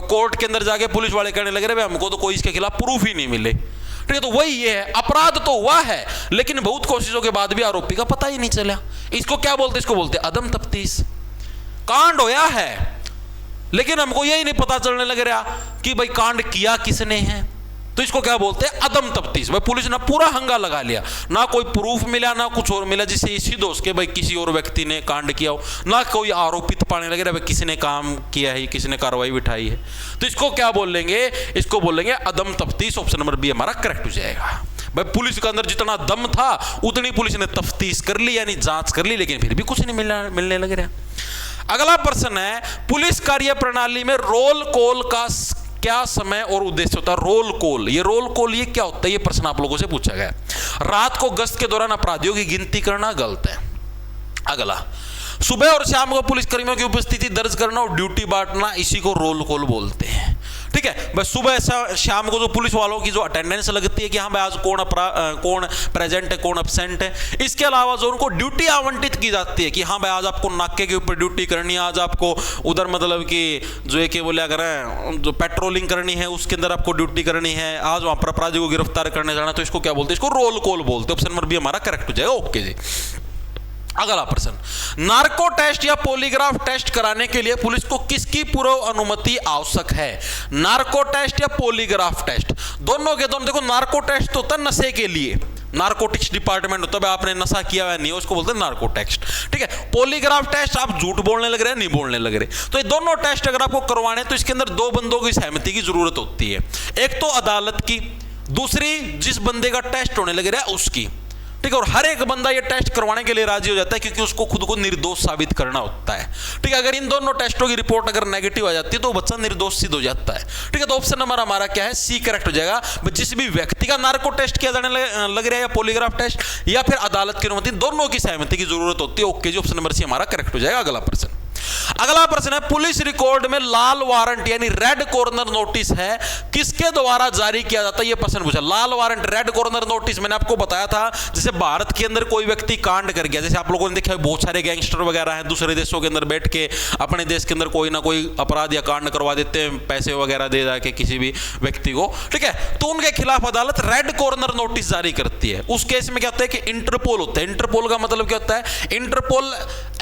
कोर्ट के अंदर जाके पुलिस वाले कहने लगे रहे हमको तो कोई इसके खिलाफ प्रूफ ही नहीं मिले, ठीक है। तो वही ये है, अपराध तो हुआ है लेकिन बहुत कोशिशों के बाद भी आरोपी का पता ही नहीं चला। इसको क्या बोलते? इसको बोलते अदम तफ्तीश। कांड होया है लेकिन हमको यही नहीं पता चलने लग रहा कि भाई कांड किया किसने है, तो इसको क्या बोलते हैं? अदम तफ्तीश। भाई पुलिस ने पूरा हंगा लगा लिया, ना कोई प्रूफ मिला ना कुछ और मिला जिससे इसी दोस्त के भाई किसी और व्यक्ति ने कांड किया हो, ना कोई आरोपित पाने लगे भाई किसने काम किया है, किसने कार्रवाई बिठाई है, तो इसको क्या बोलेंगे? इसको बोलेंगे अदम तफ्तीश। ऑप्शन नंबर बी हमारा करेक्ट हो जाएगा। भाई पुलिस के अंदर जितना दम था उतनी पुलिस ने तफ्तीश कर ली यानी जांच कर ली, लेकिन फिर भी कुछ नहीं मिलने लग रहा। अगला प्रश्न है, पुलिस कार्य प्रणाली में रोल कॉल का क्या समय और उद्देश्य होता है? रोल कॉल, ये रोल कॉल ये क्या होता है? ये प्रश्न आप लोगों से पूछा गया। रात को गश्त के दौरान अपराधियों की गिनती करना गलत है। अगला, सुबह और शाम को पुलिस कर्मियों की उपस्थिति दर्ज करना और ड्यूटी बांटना, इसी को रोल कॉल बोलते हैं, ठीक है। बस सुबह शाम को जो पुलिस वालों की जो अटेंडेंस लगती है कि हाँ भाई आज कौन प्रेजेंट है, कौन एब्सेंट है। इसके अलावा जो उनको ड्यूटी आवंटित की जाती है कि हाँ भाई आज आपको नाके के ऊपर ड्यूटी करनी है, आज आपको उधर मतलब कि जो है कि बोले अगर जो पेट्रोलिंग करनी है उसके अंदर आपको ड्यूटी करनी है, आज वहाँ पर अपराधी को गिरफ्तार करने जाना, तो इसको क्या बोलते हैं? इसको रोल कॉल बोलते हैं। ऑप्शन नंबर बी हमारा करेक्ट हो जाएगा। ओके जी। अगला प्रश्न, नार्को टेस्ट या पॉलीग्राफ टेस्ट कराने के लिए पुलिस को किसकी पूर्व अनुमति आवश्यक है? नार्को टेस्ट या पॉलीग्राफ टेस्ट, दोनों के दोनों। देखो नार्को टेस्ट तो होता है नशे के लिए, नार्कोटिक्स डिपार्टमेंट होता है, आपने नशा किया है नहीं है उसको बोलते हैं नार्को टेस्ट, ठीक है। पॉलीग्राफ टेस्ट आप झूठ बोलने लग रहे हैं, नहीं बोलने लग रहे, तो ये दोनों टेस्ट अगर आपको करवाने तो इसके अंदर 2 बंदों की सहमति की जरूरत होती है। एक तो अदालत की, दूसरी जिस बंदे का टेस्ट होने लग रहा है उसकी, ठीक है। और हर एक बंदा ये टेस्ट करवाने के लिए राजी हो जाता है क्योंकि उसको खुद को निर्दोष साबित करना होता है, ठीक है। अगर इन दोनों टेस्टों की रिपोर्ट अगर नेगेटिव आ जाती है तो बच्चा निर्दोष सिद्ध हो जाता है, ठीक है। तो ऑप्शन नंबर हमारा क्या है? सी करेक्ट हो जाएगा। जिस भी व्यक्ति का नार्को टेस्ट किया जाने लग रहा है या पॉलीग्राफ टेस्ट या फिर अदालत की अनुमति, दोनों की सहमति की जरूरत होती है। ओके जी, ऑप्शन नंबर सी हमारा करेक्ट हो जाएगा। अगला प्रश्न, अगला प्रश्न है, पुलिस रिकॉर्ड में लाल वारंट यानी रेड कॉर्नर नोटिस है, किसके द्वारा जारी किया जाता है? यह प्रश्न पूछा। लाल वारंट, रेड कॉर्नर नोटिस मैंने आपको बताया था, जैसे भारत के अंदर कोई व्यक्ति कांड कर गया, जैसे आप लोगों ने देखा बहुत सारे गैंगस्टर वगैरह हैं दूसरे देशों के अंदर बैठ के अपने देश के अंदर कोई ना कोई अपराध या कांड करवा देते हैं, पैसे वगैरह दे जाके किसी भी व्यक्ति को, ठीक है, तो उनके खिलाफ अदालत रेड कॉर्नर नोटिस जारी करती है। उस केस में क्या होता है कि इंटरपोल होता है। इंटरपोल का मतलब क्या होता है? इंटरपोल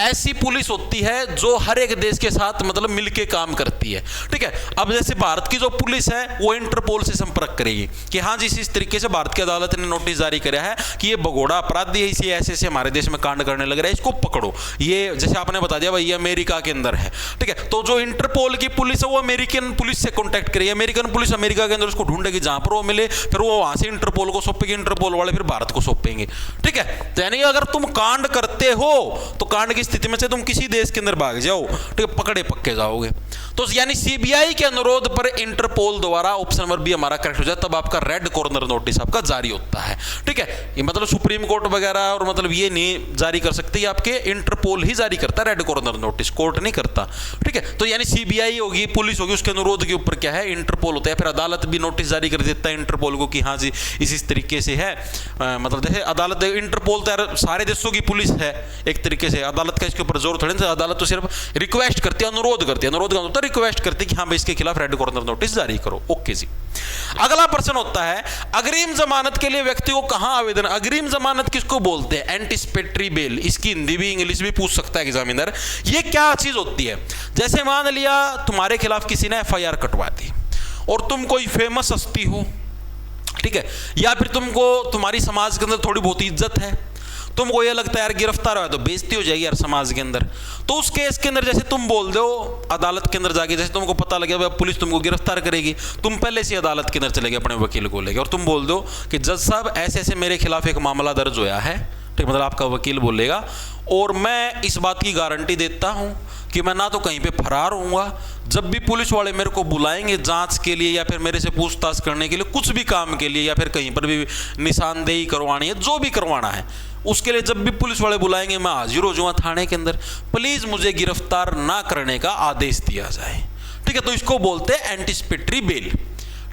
ऐसी पुलिस होती है जो हर एक देश के साथ मतलब मिलके काम करती है, ठीक है। अब जैसे भारत की जो पुलिस है वो इंटरपोल से संपर्क करेगी कि हाँ जी इस तरीके से भारत की अदालत ने नोटिस जारी किया है कि ये भगोड़ा अपराधी है, इसे ऐसे ऐसे हमारे देश में कांड करने लग रहा है, इसको पकड़ो। ये जैसे आपने बता दिया भाई ये अमेरिका के अंदर है, ठीक है, तो जो इंटरपोल की पुलिस है वो अमेरिकन पुलिस से कॉन्टैक्ट करेगी, अमेरिकन पुलिस अमेरिका के अंदर उसको ढूंढेगी, जहां पर वो मिले फिर वो वहां से इंटरपोल को सौंपेगी, इंटरपोल वाले फिर भारत को सौंपेंगे, ठीक है। तो यानी अगर तुम कांड करते हो तो कांड की स्थिति में से तुम किसी देश के अंदर भाग जाओ, ठीक है, पकड़े पक्के जाओगे। तो यानी सीबीआई के अनुरोध पर इंटरपोल द्वारा, ऑप्शन नंबर बी हमारा करेक्ट हो जाए, तब आपका रेड कॉर्नर नोटिस आपका जारी होता है, ठीक है। ये मतलब सुप्रीम कोर्ट वगैरह और मतलब ये नहीं जारी कर सकती, आपके इंटरपोल ही जारी करता है रेड कॉर्नर नोटिस, कोर्ट नहीं करता, ठीक है। तो यानी सीबीआई होगी, पुलिस होगी, उसके अनुरोध के ऊपर क्या है इंटरपोल होता है, फिर अदालत भी नोटिस जारी कर देता है इंटरपोल को कि हाँ जी इस तरीके से है, मतलब जैसे अदालत इंटरपोल तो यार सारे देशों की पुलिस है एक तरीके से, अदालत का इसके ऊपर जोर थोड़ी ना, अदालत तो सिर्फ रिक्वेस्ट करती है, अनुरोध करती है, अनुरोध का मतलब रिक्वेस्ट करती है कि हाँ भाई इसके खिलाफ रेड कॉर्नर नोटिस जारी करो। ओके जी। अगला प्रश्न होता है, अग्रिम जमानत के लिए व्यक्ति को कहां आवेदन? अग्रिम जमानत किसको बोलते हैं? Anticipatory bell. इसकी हिंदी भी इंग्लिश भी पूछ सकता है एग्जामिनर। ये क्या चीज होती है? जैसे मान लिया तुम्हारे खिलाफ किसी ने एफआईआर कटवा दी और तुम कोई फेमस हस्ती हो, ठीक है, या फिर तुमको तुम्हारी समाज के अंदर थोड़ी बहुत इज्जत है, तुमको ये लगता है यार गिरफ्तार हो तो बेइज्जती हो जाएगी यार समाज के अंदर, तो उस केस के अंदर जैसे तुम बोल दो अदालत के अंदर जाके, जैसे तुमको पता लगे पुलिस तुमको गिरफ्तार करेगी, तुम पहले से अदालत के अंदर चले गए अपने वकील को लेके और तुम बोल दो कि जज साहब ऐसे ऐसे मेरे खिलाफ एक मामला दर्ज होया है, ठीक, मतलब आपका वकील बोलेगा, और मैं इस बात की गारंटी देता हूं कि मैं ना तो कहीं पे फरार होऊंगा, जब भी पुलिस वाले मेरे को बुलाएंगे जांच के लिए या फिर मेरे से पूछताछ करने के लिए, कुछ भी काम के लिए या फिर कहीं पर भी निशानदेही करवानी है, जो भी करवाना है उसके लिए जब भी पुलिस वाले बुलाएंगे मैं हाजिर हो जाऊंगा थाने के अंदर, प्लीज मुझे गिरफ्तार ना करने का आदेश दिया जाए, ठीक है। तो इसको बोलते हैं एंटिसिपेटरी बेल,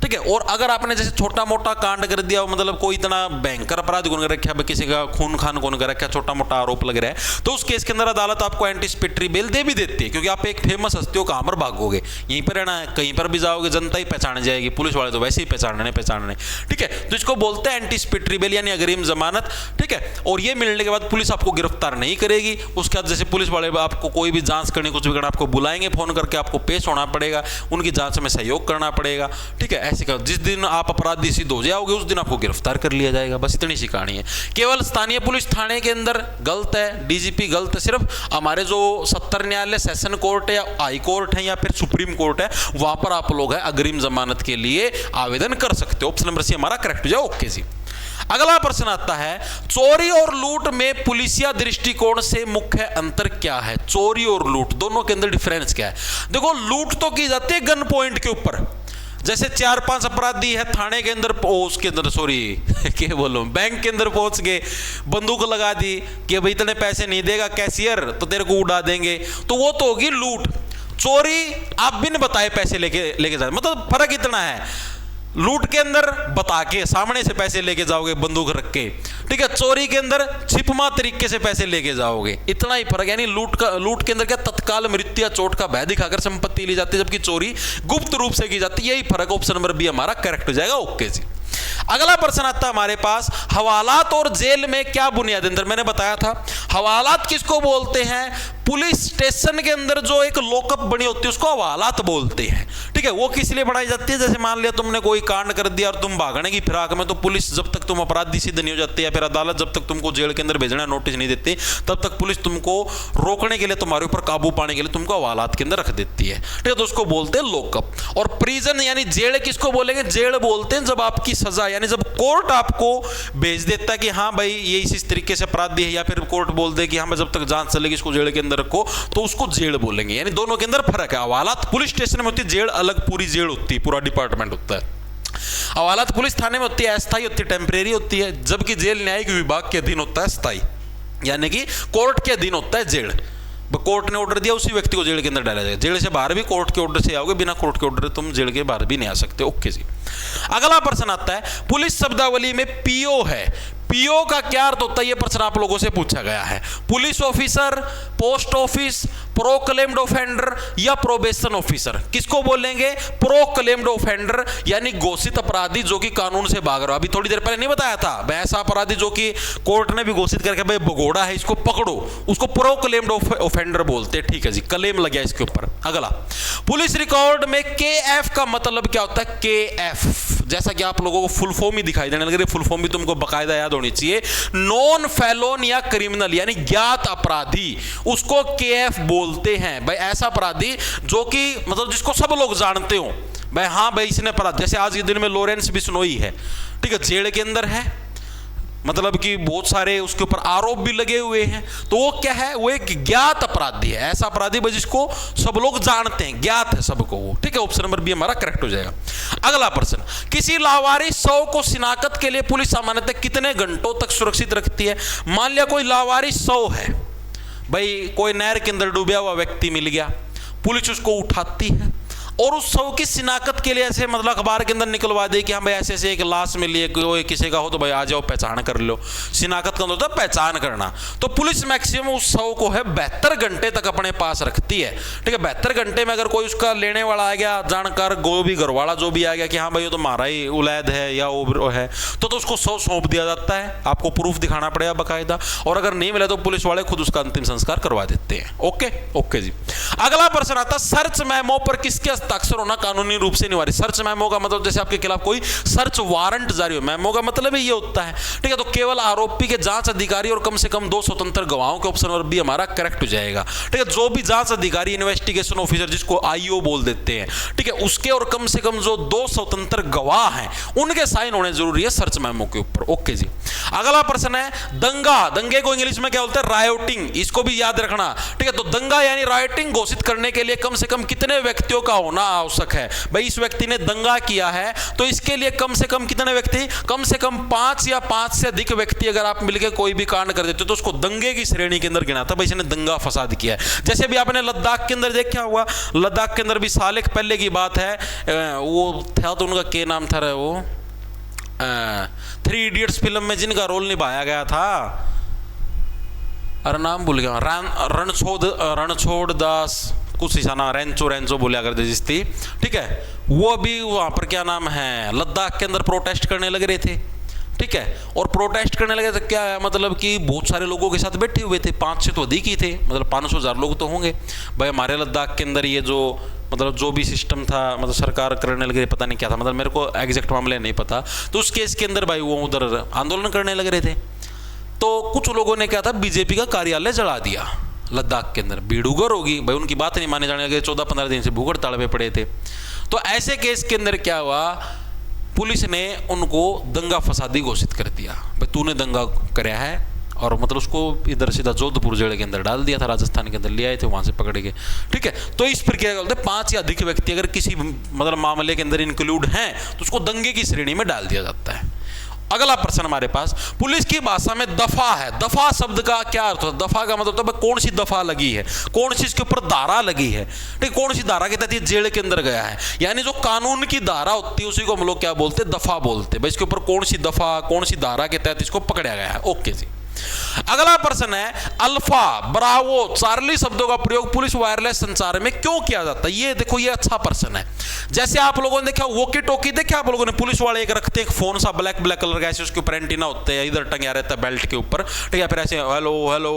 ठीक है। और अगर आपने जैसे छोटा मोटा कांड कर दिया, मतलब कोई इतना भयंकर अपराध कौन कर रखा है, किसी का खून खान कौन कर रखा है, छोटा मोटा आरोप लग रहा है, तो उस केस के अंदर अदालत आपको एंटिसिपेटरी बेल दे भी देती है, क्योंकि आप एक फेमस हस्ती हो, कहां पर भागोगे, यहीं पर रहना है, कहीं पर भी जाओगे जनता ही पहचान जाएगी, पुलिस वाले तो वैसे ही पहचानने, ठीक है। तो इसको बोलते हैं एंटिसिपेटरी बेल यानी अग्रिम जमानत, ठीक है। और ये मिलने के बाद पुलिस आपको गिरफ्तार नहीं करेगी, उसके बाद जैसे पुलिस वाले आपको कोई भी जांच करनी, कुछ भी करना, आपको बुलाएंगे फोन करके, आपको पेश होना पड़ेगा, उनकी जांच में सहयोग करना पड़ेगा, ठीक है। ऐसे जिस दिन आप अपराधी सिद्ध हो जाओगे उस दिन आपको गिरफ्तार कर लिया जाएगा, बस इतनी सी कहानी है। केवल स्थानीय पुलिस थाने के अंदर गलत है, डीजीपी गलत है, सिर्फ हमारे जो 70 न्यायालय, सेशन कोर्ट है या हाई कोर्ट है या फिर सुप्रीम कोर्ट है, वहां पर आप लोग है अग्रिम जमानत के लिए आवेदन कर सकते हो। ऑप्शन नंबर सी हमारा करेक्ट हो जाए। ओके जी। अगला प्रश्न आता है, चोरी और लूट में पुलिसिया दृष्टिकोण से मुख्य अंतर क्या है? चोरी और लूट दोनों के अंदर डिफरेंस क्या है? देखो, लूट तो की जाती है गन पॉइंट के ऊपर, जैसे 4-5 अपराधी है थाने के अंदर, उसके अंदर सॉरी क्या बोलूं, बैंक के अंदर पहुंच गए, बंदूक लगा दी कि भाई इतने पैसे नहीं देगा कैशियर तो तेरे को उड़ा देंगे, तो वो तो होगी लूट। चोरी आप बिन बताए पैसे लेके जाए, मतलब फर्क इतना है, लूट के अंदर बता के सामने से पैसे लेके जाओगे बंदूक रख के, ठीक है, चोरी के अंदर छिपमा तरीके से पैसे लेके जाओगे, इतना ही फर्क। यानी लूट के अंदर क्या तत्काल मृत्यु या चोट का भय दिखाकर संपत्ति ली जाती है, जबकि चोरी गुप्त रूप से की जाती है, यही फर्क। ऑप्शन नंबर बी हमारा करेक्ट हो जाएगा। ओके जी। अगला प्रश्न आता है हमारे पास, हवालात और जेल में क्या बुनियादी अंतर? मैंने बताया था हवालात किसको बोलते हैं? पुलिस स्टेशन के अंदर जो एक लॉकअप बनी होती है उसको हवालात बोलते हैं, ठीक है। वो किस लिए बनाई जाती है? जैसे मान लिया तुमने कोई कांड कर दिया और तुम भागने की फिराक में, तो पुलिस जब तक तुम अपराधी सिद्ध नहीं हो जाते या फिर अदालत जब तक तुमको जेल के अंदर भेजना नोटिस नहीं देती, तब तक पुलिस तुमको रोकने के लिए, तुम्हारे ऊपर काबू पाने के लिए तुमको हवालात के अंदर रख देती है, ठीक है। तो उसको बोलते हैं लॉकअप। और प्रिजन यानी जेल किसको बोलेंगे? जेल बोलते हैं जब आपकी सजा, यानी जब कोर्ट आपको भेज देता है कि हाँ भाई ये इस तरीके से अपराधी है, या फिर कोर्ट बोल दे कि हाँ जब तक जांच चलेगी इसको जेल के अंदर रखो, तो उसको जेल बोलेंगे। यानी दोनों के अंदर फर्क है। हवालात पुलिस स्टेशन में होती है, जेल अलग पूरी जेल होती है, पूरा डिपार्टमेंट होता है। हवालात पुलिस थाने में होती है, अस्थायी होती है, टेम्परेरी होती है, जबकि जेल न्यायिक विभाग के अधीन होता है, स्थायी, यानी कि कोर्ट के अधीन होता है जेल, कोर्ट ने ऑर्डर दिया, उसी व्यक्ति को जेल के अंदर डाला जाएगा। जेल से बाहर भी कोर्ट के ऑर्डर से आओगे, बिना कोर्ट के ऑर्डर तुम जेल के बाहर भी नहीं आ सकते। ओके जी। अगला प्रश्न आता है, पुलिस शब्दावली में पीओ है, पीओ का क्या अर्थ होता है? यह प्रश्न आप लोगों से पूछा गया है। Police officer, post office, proclaimed offender या प्रोबेशन ऑफिसर। किसको बोलेंगे? प्रोक्लेम्ड ऑफेंडर, यानी घोषित अपराधी जो कि कानून से भाग रहा। अभी थोड़ी देर पहले नहीं बताया था, ऐसा अपराधी जो कि कोर्ट ने भी घोषित करके भाई भगोड़ा है, इसको पकड़ो, उसको प्रोक्लेम्ड ऑफेंडर बोलते हैं। ठीक है जी, क्लेम लग गया इसके ऊपर। अगला, पुलिस रिकॉर्ड में केएफ का मतलब क्या होता है? केएफ, जैसा कि आप लोगों को फुल फॉर्म ही दिखाई देने लग रही है, फुल फॉर्म भी तुमको बकायदा याद होनी चाहिए। नॉन फेलोन या क्रिमिनल, यानी ज्ञात अपराधी, उसको केएफ बोलते हैं। भाई ऐसा अपराधी जो कि मतलब जिसको सब लोग जानते हो, भाई हाँ भाई इसने अपराध, जैसे आज के दिन में लॉरेंस बिश्नोई है, ठीक है, जेल के अंदर है, मतलब कि बहुत सारे उसके ऊपर आरोप भी लगे हुए हैं, तो वो क्या है? वो एक ज्ञात अपराधी है, ऐसा अपराधी जिसको सब लोग जानते हैं, ज्ञात है सबको वो। ठीक है, ऑप्शन नंबर बी हमारा करेक्ट हो जाएगा। अगला प्रश्न, किसी लावारिस शव को शिनाख्त के लिए पुलिस सामान्यतः कितने घंटों तक सुरक्षित रखती है? मान लिया कोई लावारिस शव है, भाई कोई नहर के अंदर डूबा हुआ व्यक्ति मिल गया, पुलिस उसको उठाती है और उस शव की शिनाख्त के लिए ऐसे मतलब अखबार के अंदर निकलवा दे कि हाँ भाई ऐसे ऐसे एक लाश मिली है, कोई किसी का हो तो भाई आ जाओ पहचान कर लो। शिनाख्त का होता है पहचान करना। तो पुलिस मैक्सिमम उस शव को है 72 घंटे तक अपने पास रखती है। ठीक है, 72 घंटे में अगर कोई उसका लेने वाला आ गया, जानकार गो भी घर वाला जो भी आ गया कि हाँ भाई ये तो हमारा ही उलैद है या वो है, तो उसको शव सौंप दिया जाता है। आपको प्रूफ दिखाना पड़ेगा बाकायदा, और अगर नहीं मिला तो पुलिस वाले खुद उसका अंतिम संस्कार करवा देते हैं। ओके ओके जी। अगला प्रश्न आता है, सर्च मेमो पर किसके हस्ताक्षर होना कानूनी रूप से अनिवार्य? सर्च मेमो का मतलब जैसे आपके खिलाफ कोई सर्च वारंट जारी हो, मेमो का मतलब ही ये होता है। ठीक है, तो केवल आरोपी के जांच अधिकारी और कम से कम 2 स्वतंत्र गवाहों के, ऑप्शन नंबर बी हमारा करेक्ट हो जाएगा। ठीक है, जो भी जांच अधिकारी, इन्वेस्टिगेशन ऑफिसर जिसको आईओ बोल देते हैं, ठीक है, उसके और कम से कम जो 2 स्वतंत्र गवाह हैं उनके साइन होने जरूरी है सर्च मेमो के ऊपर। ओके जी। अगला प्रश्न है, दंगा, दंगे को इंग्लिश में क्या बोलते हैं? रायोटिंग, इसको भी याद रखना। ठीक है, तो दंगा यानी रायोटिंग घोषित करने के लिए कम से कम कितने व्यक्तियों का होना आवश्यक है? भाई इस व्यक्ति ने दंगा किया है तो इसके लिए कम से कम कितने व्यक्ति? कम से कम 5 या 5 से अधिक व्यक्ति अगर आप मिलकर कोई भी कांड कर देते हो तो उसको दंगे की श्रेणी के अंदर गिना था। भाई इसने दंगा फसाद किया है। जैसे भी आपने लद्दाख के अंदर देखा हुआ, लद्दाख के अंदर भी साल पहले की बात है, वो था तो उनका क्या नाम था, वो 3 इडियट्स फिल्म में जिनका रोल निभाया गया था, अरे नाम भूल गया, रणछोड़ दास कुछ ऐसा ना, रेंचो बोलिया करते जिस थी। ठीक है, वो अभी वहाँ पर क्या नाम है, लद्दाख के अंदर प्रोटेस्ट करने लग रहे थे। ठीक है, और प्रोटेस्ट करने लगे तो क्या है, मतलब कि बहुत सारे लोगों के साथ बैठे हुए थे, 5 से तो अधिक ही थे, मतलब 500,000 लोग तो होंगे। भाई हमारे लद्दाख के अंदर ये जो मतलब जो भी सिस्टम था, मतलब सरकार करने लगे, पता नहीं क्या था, मतलब मेरे को एग्जैक्ट मामले नहीं पता। तो उस केस के अंदर भाई वो उधर आंदोलन करने लग रहे थे, तो कुछ लोगों ने क्या था, बीजेपी का कार्यालय जला दिया लद्दाख के अंदर। भीड़ उगर होगी भाई, उनकी बात नहीं माने जाने लगे, 14-15 दिन से भूख हड़ताल पे पड़े थे। तो ऐसे केस के अंदर क्या हुआ, पुलिस ने उनको दंगा फसादी घोषित कर दिया। भाई तूने दंगा कराया है, और मतलब उसको इधर सीधा जोधपुर जेल के अंदर डाल दिया था, राजस्थान के अंदर ले आए थे, वहां से पकड़ के। ठीक है, तो इस प्रक्रिया क्या बोलते हैं, 5 या अधिक व्यक्ति अगर किसी मतलब मामले के अंदर इंक्लूड हैं तो उसको दंगे की श्रेणी में डाल दिया जाता है। अगला प्रश्न हमारे पास, पुलिस की भाषा में दफा है, दफा शब्द का क्या अर्थ होता है? दफा का मतलब होता है कौन सी दफा लगी है, कौन सी इसके ऊपर धारा लगी है। ठीक, कौन सी धारा के तहत ये जेल के अंदर गया है, यानी जो कानून की धारा होती है उसी को हम लोग क्या बोलते हैं, दफा बोलते हैं। भाई इसके ऊपर कौन सी दफा, कौन सी धारा के तहत इसको पकड़ा गया है। ओके जी। अगला प्रश्न है, अल्फा, ब्रावो, चार्ली शब्दों का प्रयोग पुलिस वायरलेस संचार में क्यों किया जाता है? ये देखो, ये अच्छा प्रश्न है। जैसे आप लोगों ने देखा वॉकी टॉकी, देखा आप लोगों ने, पुलिस वाले एक रखते हैं फोन सा ब्लैक कलर का, ऐसे उसके ऊपर एंटीना होते हैं, इधर टंगा रहता है बेल्ट के ऊपर। ठीक है, फिर ऐसे hello hello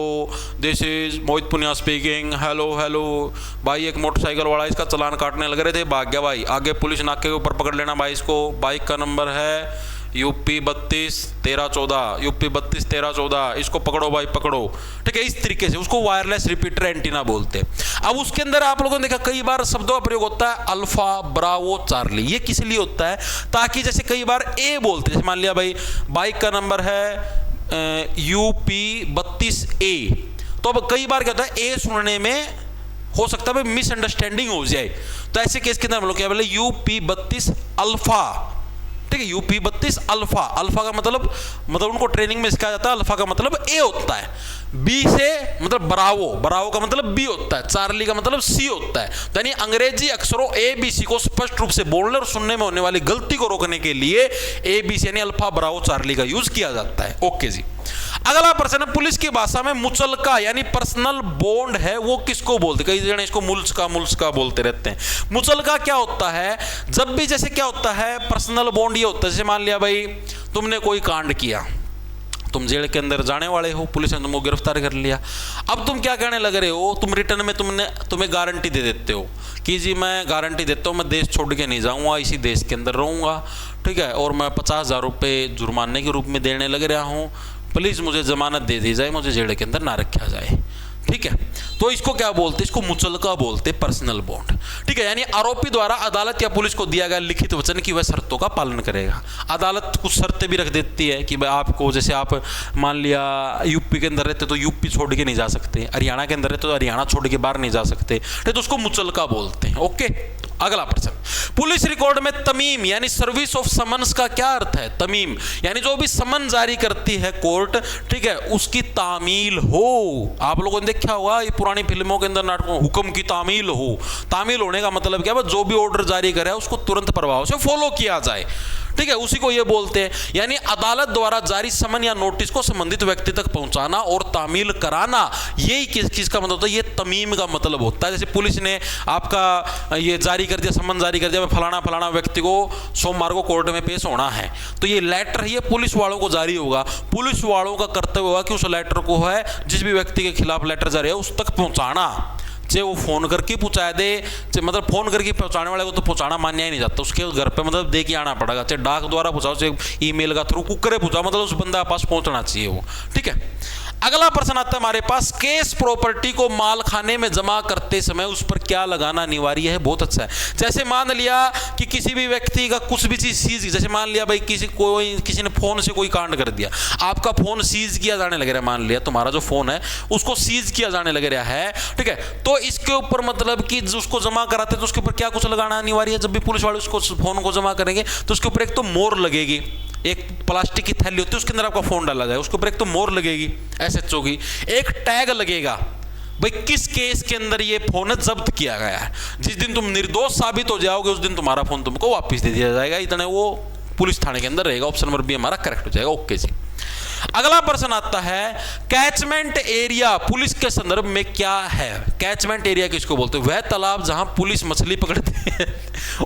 this is Mohit Punia speaking, hello hello. भाई एक मोटरसाइकिल वाला इसका चालान काटने लग रहे थे, भाग गया भाई, आगे पुलिस नाके के ऊपर पकड़ लेना भाई इसको, बाइक का नंबर है यूपी 32-13-14, यूपी 32-13-14, इसको पकड़ो भाई पकड़ो। ठीक है, इस तरीके से उसको वायरलेस रिपीटर एंटीना बोलते हैं। अब उसके अंदर आप लोगों ने देखा कई बार शब्दों का प्रयोग होता है अल्फा, ब्रावो, चार्ली। ये किस लिए होता है, ताकि जैसे कई बार ए बोलते, जैसे मान लिया भाई बाइक का नंबर है यूपी 32A, तो अब कई बार क्या होता है, ए सुनने में हो सकता है मिसअंडरस्टैंडिंग हो जाए, तो ऐसे केस के अंदर हम लोग क्या बोले, यूपी 32 अल्फा, ठीक है। यूपी 32 अल्फा, अल्फा का मतलब उनको ट्रेनिंग में सिखाया जाता है, अल्फा का मतलब ए होता है, बी से मतलब ब्रावो, ब्रावो का मतलब बी होता है, चार्ली का मतलब सी होता है। तो यानी अंग्रेजी अक्षरों ए बी सी को स्पष्ट रूप से बोलने और सुनने में होने वाली गलती को रोकने के लिए ए बी सी यानी अल्फा ब्रावो चार्ली का यूज किया जाता है। ओके जी। अगला प्रश्न है, पुलिस की भाषा में मुचलका यानी पर्सनल बॉन्ड है वो किसको बोलते? कई जने इसको मुल्सका बोलते रहते हैं। मुचलका क्या होता है? जब भी जैसे क्या होता है पर्सनल बॉन्ड, ये होता है जैसे मान लिया भाई तुमने कोई कांड किया, तुम जेल के अंदर जाने वाले हो, पुलिस ने तुमको गिरफ्तार कर लिया। अब तुम क्या कहने लग रहे हो, तुम रिटर्न में तुम्हें गारंटी दे देते हो कि जी मैं गारंटी देता हूँ मैं देश छोड़ के नहीं जाऊँगा, इसी देश के अंदर रहूँगा, ठीक है, और मैं 50,000 रुपये जुर्माने के रूप में देने लग रहा हूँ, प्लीज़ मुझे ज़मानत दे दी जाए, मुझे जेल के अंदर ना रखा जाए। ठीक है, तो इसको क्या बोलते हैं? इसको मुचलका बोलते हैं, पर्सनल बॉन्ड। ठीक है, यानी आरोपी द्वारा अदालत या पुलिस को दिया गया लिखित वचन की वह शर्तों का पालन करेगा। अदालत कुछ शर्तें भी रख देती है कि भाई आपको, जैसे आप मान लिया यूपी के अंदर रहते तो यूपी छोड़ के नहीं जा सकते, हरियाणा के अंदर रहते तो हरियाणा छोड़ के बाहर नहीं जा सकते, तो उसको मुचलका बोलते हैं। ओके, अगला प्रश्न, पुलिस रिकॉर्ड में तमीम यानी सर्विस ऑफ समन्स का क्या अर्थ है? तमीम यानी जो भी समन जारी करती है कोर्ट, ठीक है, उसकी तामील हो। आप लोगों ने देखा होगा ये पुरानी फिल्मों के अंदर, नाटकों, हुक्म की तामील हो। तामील होने का मतलब क्या है? जो भी ऑर्डर जारी करे उसको तुरंत प्रभाव से फॉलो किया जाए। ठीक है, उसी को ये बोलते हैं। यानी अदालत द्वारा जारी समन या नोटिस को संबंधित व्यक्ति तक पहुंचाना और तामील कराना, यही किसका मतलब होता है? ये तमीम का मतलब होता है। जैसे पुलिस ने आपका ये जारी कर दिया, समन जारी कर दिया, फलाना व्यक्ति को सोमवार को कोर्ट में पेश होना है, तो ये लेटर ये पुलिस वालों को जारी होगा। पुलिस वालों का कर्तव्य होगा कि उस लेटर को है, जिस भी व्यक्ति के खिलाफ लेटर जारी है उस तक पहुंचाना। चाहे वो फोन करके पहुंचा दे, मतलब फोन करके पहुंचाने वाले को तो पहुंचाना मान्या ही नहीं जाता, उसके घर पे मतलब दे के आना पड़ेगा। चाहे डाक द्वारा पहुंचाओ, चाहे ईमेल का थ्रू, कुकरे पहुंचाओ, मतलब उस बंदा के पास पहुंचना चाहिए वो। ठीक है, अगला प्रश्न आता है हमारे पास, केस प्रॉपर्टी को माल खाने में जमा करते समय उस पर क्या लगाना अनिवार्य है? बहुत अच्छा है। जैसे मान लिया कि किसी भी व्यक्ति का कुछ भी चीज सीज, जैसे मान लिया भाई किसी ने फोन से कोई कांड कर दिया, आपका फोन सीज किया जाने लग रहा है, मान लिया तुम्हारा जो फोन है उसको सीज किया जाने लग रहा है। ठीक है, तो इसके ऊपर मतलब कि उसको जमा कराते तो उसके ऊपर क्या कुछ लगाना अनिवार्य है? जब भी पुलिस वाले उसको फोन को जमा करेंगे तो उसके ऊपर एक तो मोहर लगेगी, एक प्लास्टिक की थैली होती है उसके अंदर आपका फोन डाला जाए, उसके ऊपर एक तो मोहर लगेगी एसएचओ की, एक टैग लगेगा भाई किस केस के अंदर ये फोन जब्त किया गया है। जिस दिन तुम निर्दोष साबित हो जाओगे उस दिन तुम्हारा फोन तुमको वापस दे दिया जाएगा, इतने वो पुलिस थाने के अंदर रहेगा। ऑप्शन नंबर बी हमारा करेक्ट हो जाएगा। ओके जी। अगला प्रश्न आता है, कैचमेंट एरिया पुलिस के संदर्भ में क्या है? कैचमेंट एरिया किसको बोलते हैं? वह तालाब जहां पुलिस मछली पकड़ती है।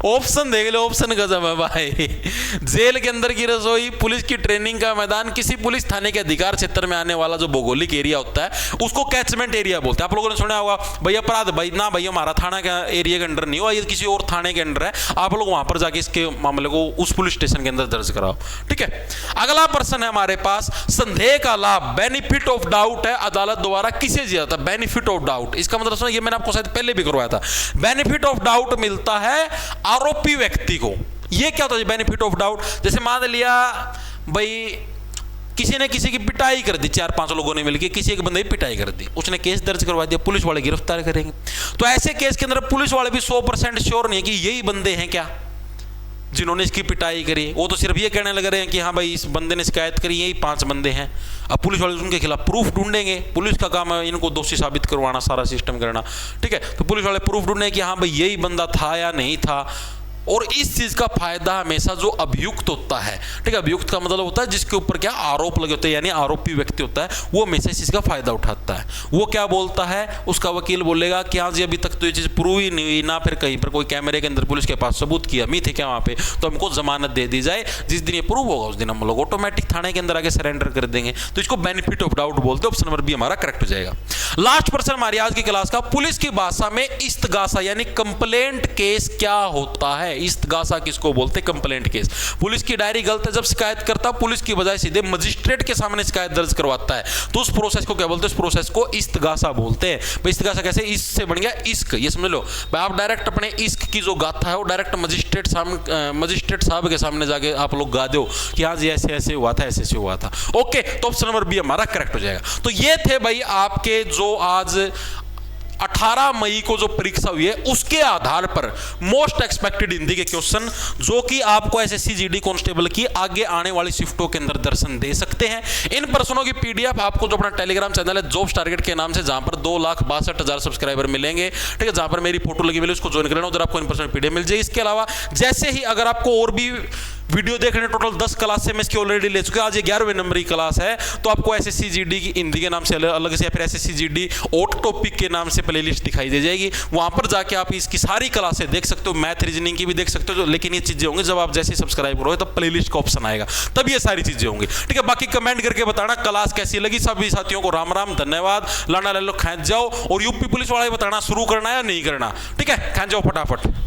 ऑप्शन देख लो, ऑप्शन गजब है भाई। जेल के अंदर की रसोई, पुलिस की ट्रेनिंग का मैदान, किसी पुलिस थाने के अधिकार क्षेत्र में आने वाला जो भौगोलिक एरिया होता है उसको कैचमेंट एरिया बोलते हैं। आप लोगों ने सुना होगा भाई अपराध, भाई ना भाई हमारा थाना का एरिया के अंडर नहीं हुआ, ये किसी और थाने के अंडर है, आप लोग वहां पर जाके इसके मामले को उस पुलिस स्टेशन के अंदर दर्ज कराओ। ठीक है, अगला प्रश्न है हमारे पास, संदेह का लाभ बेनिफिट ऑफ डाउट है अदालत द्वारा किसे दिया जाता है? बेनिफिट ऑफ डाउट, इसका मतलब सुनो, ये मैंने आपको शायद पहले भी करवाया था। बेनिफिट ऑफ डाउट मिलता है आरोपी व्यक्ति को। ये क्या होता है बेनिफिट ऑफ डाउट? जैसे मान लिया भाई किसी ने किसी की पिटाई कर दी, 4-5 लोगों ने मिलकर किसी एक बंदे की पिटाई कर दी, उसने केस दर्ज करवा दिया, पुलिस वाले गिरफ्तार करेंगे। तो ऐसे केस के अंदर पुलिस वाले भी 100% श्योर नहीं है कि यही बंदे हैं क्या जिन्होंने इसकी पिटाई करी। वो तो सिर्फ ये कहने लग रहे हैं कि हाँ भाई इस बंदे ने शिकायत करी, यही 5 बंदे हैं। अब पुलिस वाले उनके खिलाफ प्रूफ ढूंढेंगे, पुलिस का काम है इनको दोषी साबित करवाना, सारा सिस्टम करना। ठीक है, तो पुलिस वाले प्रूफ ढूंढेंगे कि हाँ भाई यही बंदा था या नहीं था। और इस चीज का फायदा हमेशा जो अभियुक्त होता है, ठीक है, अभियुक्त का मतलब होता है जिसके ऊपर क्या आरोप लगे होते हैं, यानी आरोपी व्यक्ति होता है, वो हमेशा इस चीज का फायदा उठाता है। वो क्या बोलता है, उसका वकील बोलेगा कि हाँ जी अभी तक तो ये चीज प्रूव ही नहीं हुई, ना फिर कहीं पर कोई कैमरे के अंदर पुलिस के पास सबूत की अमी थे क्या वहां पे, तो हमको जमानत दे दी जाए। जिस दिन ये प्रूव होगा उस दिन हम लोग ऑटोमेटिक थाने के अंदर आके सरेंडर कर देंगे। तो इसको बेनिफिट ऑफ डाउट बोलते हैं। ऑप्शन नंबर बी हमारा करेक्ट हो जाएगा। लास्ट प्रश्न हमारी आज की क्लास का, पुलिस की भाषा में इस्तगासा यानी कंप्लेंट केस क्या होता है? इस्तगासा किसको बोलते हैं? Complaint case. पुलिस की डायरी गलत है, जब शिकायत करता पुलिस की बजाय सीधे मजिस्ट्रेट के सामने शिकायत दर्ज करवाता है तो उस प्रोसेस को क्या बोलते हैं? उस प्रोसेस को इस्तगासा बोलते हैं। भाई इस्तगासा कैसे? इससे बन गया इश्क, ये समझ लो भाई, आप डायरेक्ट अपने इश्क की जो गाथा है वो डायरेक्ट मजिस्ट्रेट साहब के सामने जाके आप लोग गा दो कि हाँ जी ऐसे ऐसे हुआ था, ऐसे ऐसे हुआ था। ओके, तो ऑप्शन नंबर बी हमारा करेक्ट हो जाएगा। तो ये थे भाई आपके जो आज 18 मई को जो परीक्षा हुई है उसके आधार पर मोस्ट एक्सपेक्टेड हिंदी के क्वेश्चन जो कि आपको एसएससी जीडी कांस्टेबल की आगे आने वाली शिफ्टों के अंदर दर्शन दे सकते हैं। इन प्रश्नों की पीडीएफ आपको जो अपना टेलीग्राम चैनल है जॉब्स टारगेट के नाम से, जहां पर 2,62,000 सब्सक्राइबर मिलेंगे, ठीक है, जहां पर मेरी फोटो लगी मिले, उसको ज्वाइन कर लेना, उधर आपको इन पर्सन पीडीएफ मिल जाएगी। इसके अलावा जैसे ही अगर आपको और भी वीडियो देखने, टोटल 10 क्लास से मैं इसकी ऑलरेडी ले चुका, आज ये 11वें नंबर की क्लास है, तो आपको एसएससी जीडी की हिंदी के नाम से अलग से या फिर एसएससी जीडी ऑटो टॉपिक के नाम से प्लेलिस्ट दिखाई दे जाएगी। वहां पर जाके आप इसकी सारी क्लासें देख सकते हो, मैथ रीजनिंग की भी देख सकते हो, लेकिन ये चीजें होंगी जब आप जैसे सब्सक्राइब करोगे तब प्लेलिस्ट का ऑप्शन आएगा, तब ये सारी चीजें होंगी, ठीक है। बाकी कमेंट करके बताना क्लास कैसी लगी। सभी साथियों को राम राम, धन्यवाद। लाना ले लो, खींच जाओ, और यूपी पुलिस वाले बताना शुरू करना है या नहीं करना, ठीक है, खींच जाओ फटाफट।